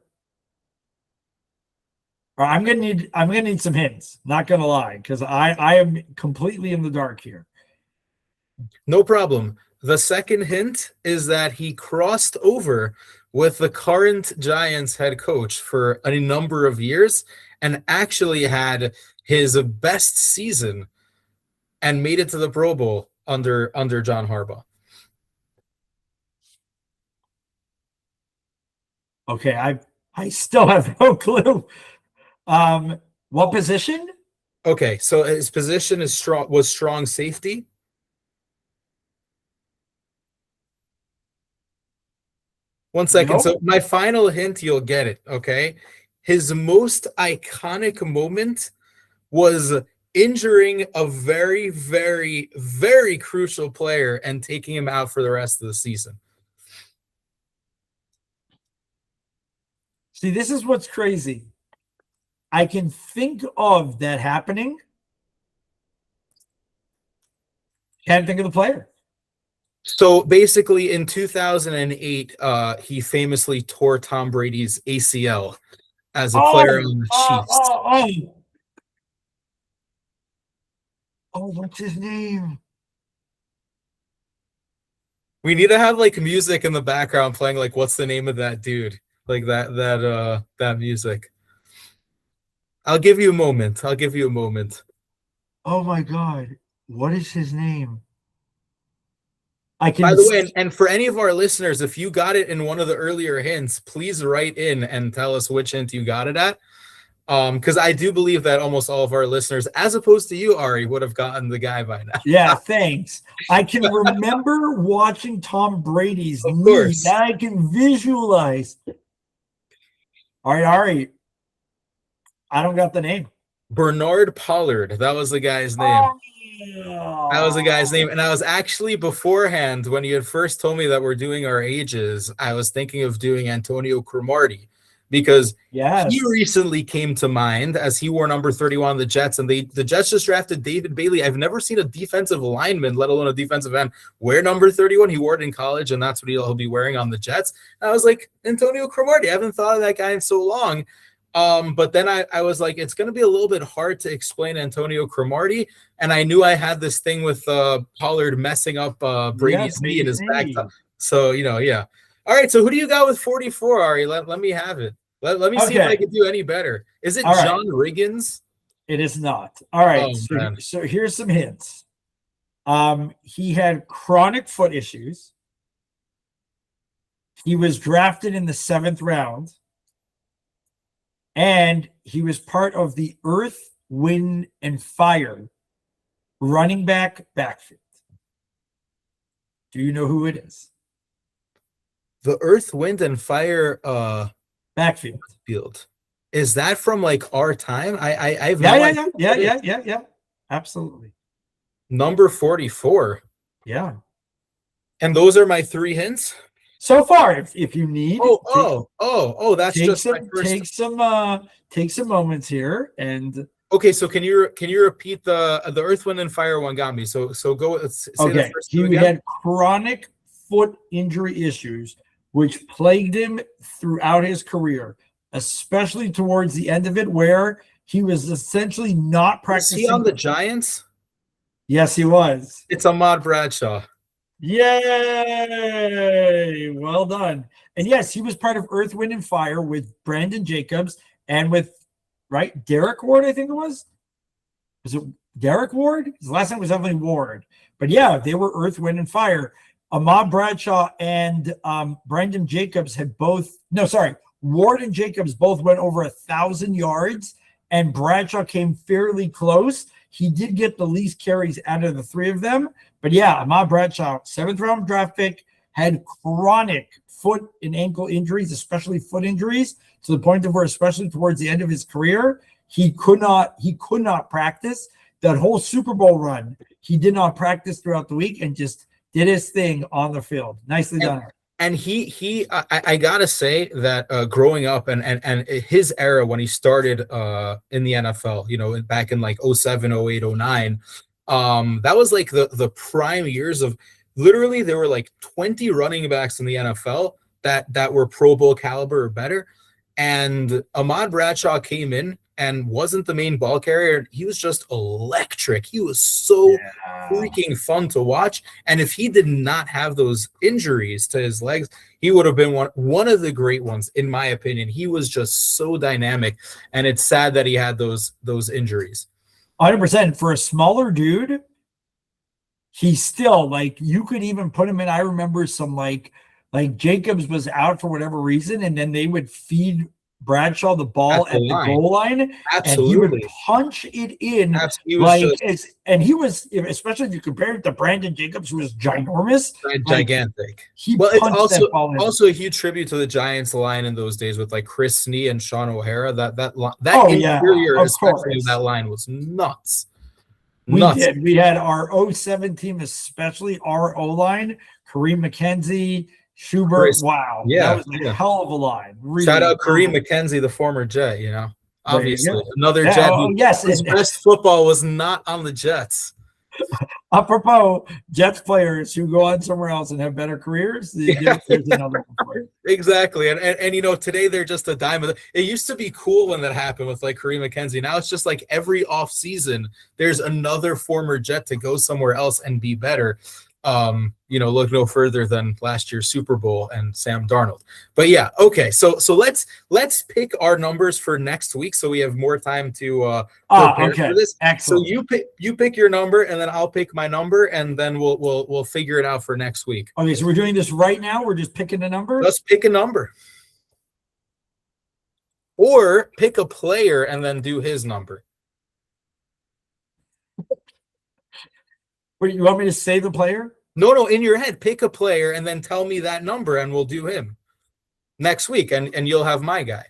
I'm gonna need some hints. Not gonna lie, because I am completely in the dark here. No problem. The second hint is that he crossed over with the current Giants head coach for a number of years and actually had his best season and made it to the Pro Bowl under John Harbaugh. Okay, I still have no clue. What position? Okay, so his position is strong safety. One second. No. So my final hint, you'll get it. Okay. His most iconic moment was injuring a very, very, very crucial player and taking him out for the rest of the season. See, this is what's crazy. I can think of that happening. Can't think of the player. So basically, in 2008, he famously tore Tom Brady's ACL as a player on the Chiefs. What's his name? We need to have like music in the background playing, like, what's the name of that dude? Like that music. I'll give you a moment. Oh my God. What is his name? I can. By the way, and for any of our listeners, if you got it in one of the earlier hints, please write in and tell us which hint you got it at. Because I do believe that almost all of our listeners, as opposed to you, Ari, would have gotten the guy by now. Yeah, thanks. I can remember watching Tom Brady's Of knee. course. That I can visualize. All right. I don't got the name. Bernard Pollard. That was the guy's name. That was the guy's name. And I was actually beforehand, when you had first told me that we're doing our ages, I was thinking of doing Antonio Cromartie, because he recently came to mind as he wore number 31 on the Jets, and the Jets just drafted David Bailey. I've never seen a defensive lineman, let alone a defensive end, wear number 31. He wore it in college, and that's what he'll be wearing on the Jets. And I was like, Antonio Cromartie. I haven't thought of that guy in so long. But then I was like, it's going to be a little bit hard to explain Antonio Cromartie. And I knew I had this thing with Pollard messing up Brady's knee in his back. So, yeah. All right. So who do you got with 44, Ari? Let me have it. Let me see if I can do any better. Is it John Riggins? It is not. All right. So here's some hints. He had chronic foot issues. He was drafted in the 7th round. And he was part of the Earth, Wind, and Fire running back backfield. Do you know who it is? The Earth, Wind, and Fire backfield. Is that from like our time? I've yeah. Absolutely. Number 44. Yeah. And those are my 3 hints. So far, if you need, that's just my first. Take some moments here, and okay. So can you repeat the Earth, Wind, and Fire one? Got me. So go. Say okay. He had chronic foot injury issues, which plagued him throughout his career, especially towards the end of it, where he was essentially not practicing. Was he on the Giants? Yes, he was. It's Ahmad Bradshaw. Yay! Well done. And yes, he was part of Earth, Wind, and Fire with Brandon Jacobs and with, Derek Ward, I think it was. Was it Derek Ward? His last name was definitely Ward. But yeah, they were Earth, Wind, and Fire. Ahmad Bradshaw and Brandon Jacobs had both, Ward and Jacobs both went over 1,000 yards, and Bradshaw came fairly close. He did get the least carries out of the 3 of them. But yeah, Ahmad Bradshaw, 7th round draft pick, had chronic foot and ankle injuries, especially foot injuries, to the point of where, especially towards the end of his career, he could not practice. That whole Super Bowl run, he did not practice throughout the week and just did his thing on the field. Nicely done. And I gotta say that growing up and his era when he started in the NFL, back in like 07, 08, 09, that was like the prime years of, literally there were like 20 running backs in the NFL that were Pro Bowl caliber or better. And Ahmad Bradshaw came in and wasn't the main ball carrier, he was just electric. He was so freaking fun to watch. And if he did not have those injuries to his legs, he would have been one of the great ones, in my opinion. He was just so dynamic, and it's sad that he had those injuries. 100%. For a smaller dude, he's still like, you could even put him in. I remember some like Jacobs was out for whatever reason, and then they would feed Bradshaw the ball at the goal line, and he would punch it in. And he was, especially if you compare it to Brandon Jacobs, who was ginormous, gigantic. It's also a huge tribute to the Giants line in those days with like Chris Snee and Sean O'Hara. That interior, especially that line, was nuts. We had our 07 team, especially our O-line, Kareem McKenzie, Schubert. Wow. That was a hell of a line. Really. Shout out Kareem McKenzie, the former Jet, obviously. Another Jet. His best football was not on the Jets. Apropos Jets players who go on somewhere else and have better careers, there's another one for you. Exactly. And today they're just a dime. It used to be cool when that happened with like Kareem McKenzie. Now it's just like every offseason there's another former Jet to go somewhere else and be better. Look no further than last year's Super Bowl and Sam Darnold. But yeah, okay. So let's pick our numbers for next week, so we have more time to prepare for this. Excellent. So you pick your number, and then I'll pick my number, and then we'll figure it out for next week. Okay, so we're doing this right now. We're just picking a number. Let's pick a number, or pick a player and then do his number. Wait, you want me to say the player? No, in your head, pick a player and then tell me that number, and we'll do him next week, and you'll have my guy.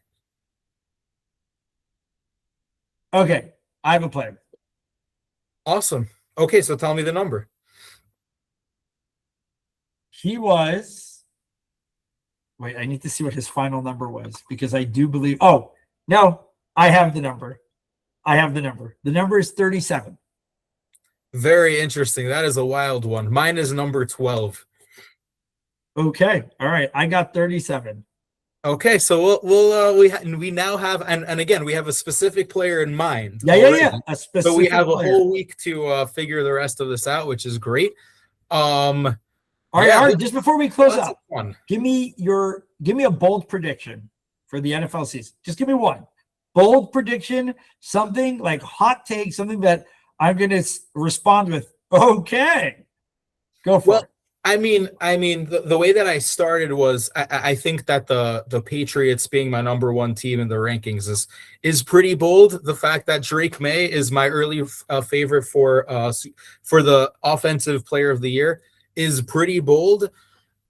Okay, I have a player. Awesome. Okay, so tell me the number. He was... Wait, I need to see what his final number was, because I do believe... Oh, no, I have the number. The number is 37. Very interesting. That is a wild one. Mine is number 12. Okay. All right. I got 37. Okay. So we now have, and again, we have a specific player in mind. Yeah. A specific So we have player. a whole week to figure the rest of this out, which is great. All right. Just before we close out, give me a bold prediction for the NFL season. Just give me one bold prediction, something like hot take, something that I'm going to respond with, okay. Go for it. I mean, the way that I started was I think that the Patriots being my number one team in the rankings is pretty bold. The fact that Drake May is my early favorite for the offensive player of the year is pretty bold.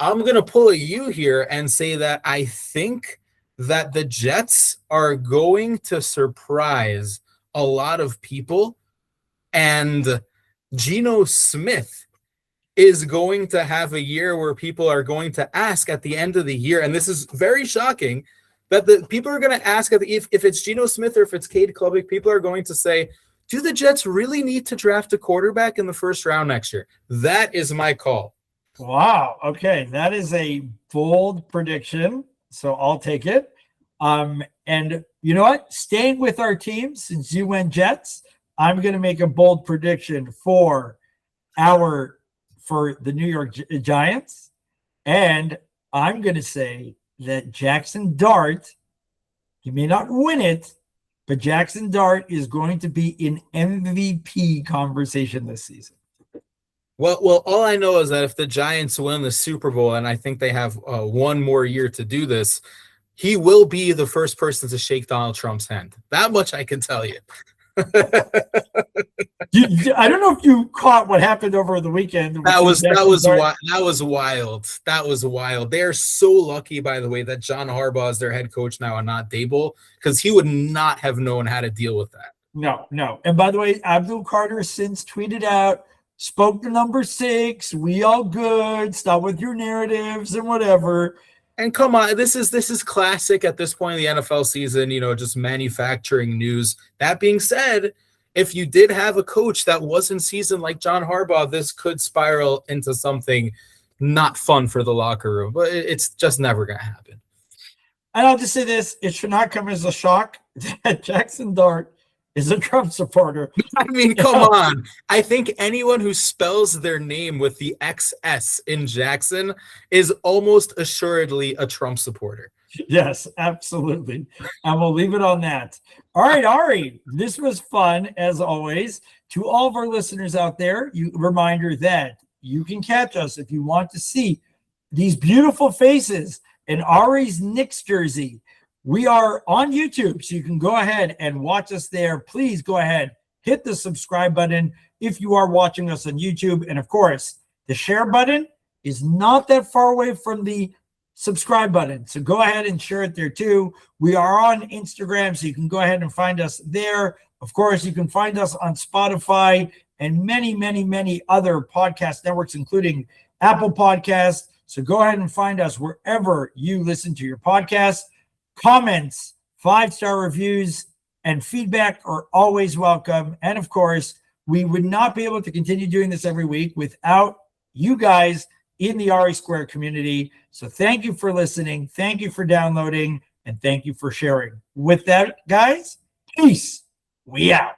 I'm going to pull a U here and say that I think that the Jets are going to surprise a lot of people. And Geno Smith is going to have a year where people are going to ask at the end of the year, and this is very shocking, that the people are going to ask if it's Geno Smith or if it's Cade Klubnik, people are going to say, do the Jets really need to draft a quarterback in the first round next year? That is my call. Wow. Okay. That is a bold prediction, so I'll take it. And you know what? Staying with our team, since you went Jets, I'm going to make a bold prediction for the New York Giants. And I'm going to say that Jackson Dart, he may not win it, but Jackson Dart is going to be in MVP conversation this season. Well, all I know is that if the Giants win the Super Bowl, and I think they have one more year to do this, he will be the first person to shake Donald Trump's hand. That much I can tell you. I don't know if you caught what happened over the weekend. That was wild. They are so lucky, by the way, that John Harbaugh is their head coach now and not Dable, because he would not have known how to deal with that. No. And by the way, Abdul Carter since tweeted out, spoke to number 6. We all good. Stop with your narratives and whatever. And come on, this is classic at this point in the NFL season, just manufacturing news. That being said, if you did have a coach that wasn't seasoned like John Harbaugh, this could spiral into something not fun for the locker room. But it's just never going to happen. And I'll just say this, it should not come as a shock that Jackson Dart is a Trump supporter. I mean, come on. I think anyone who spells their name with the XS in Jackson is almost assuredly a Trump supporter. Yes, absolutely. And we'll leave it on that. All right, Ari, this was fun as always. To all of our listeners out there, reminder that you can catch us if you want to see these beautiful faces in Ari's Knicks jersey. We are on YouTube, so you can go ahead and watch us there. Please go ahead, hit the subscribe button if you are watching us on YouTube. And of course, the share button is not that far away from the subscribe button. So go ahead and share it there too. We are on Instagram, so you can go ahead and find us there. Of course, you can find us on Spotify and many, many, many other podcast networks, including Apple Podcasts. So go ahead and find us wherever you listen to your podcast. Comments, 5-star reviews, and feedback are always welcome. And of course, we would not be able to continue doing this every week without you guys in the RE Square community. So thank you for listening. Thank you for downloading. And thank you for sharing. With that, guys, peace. We out.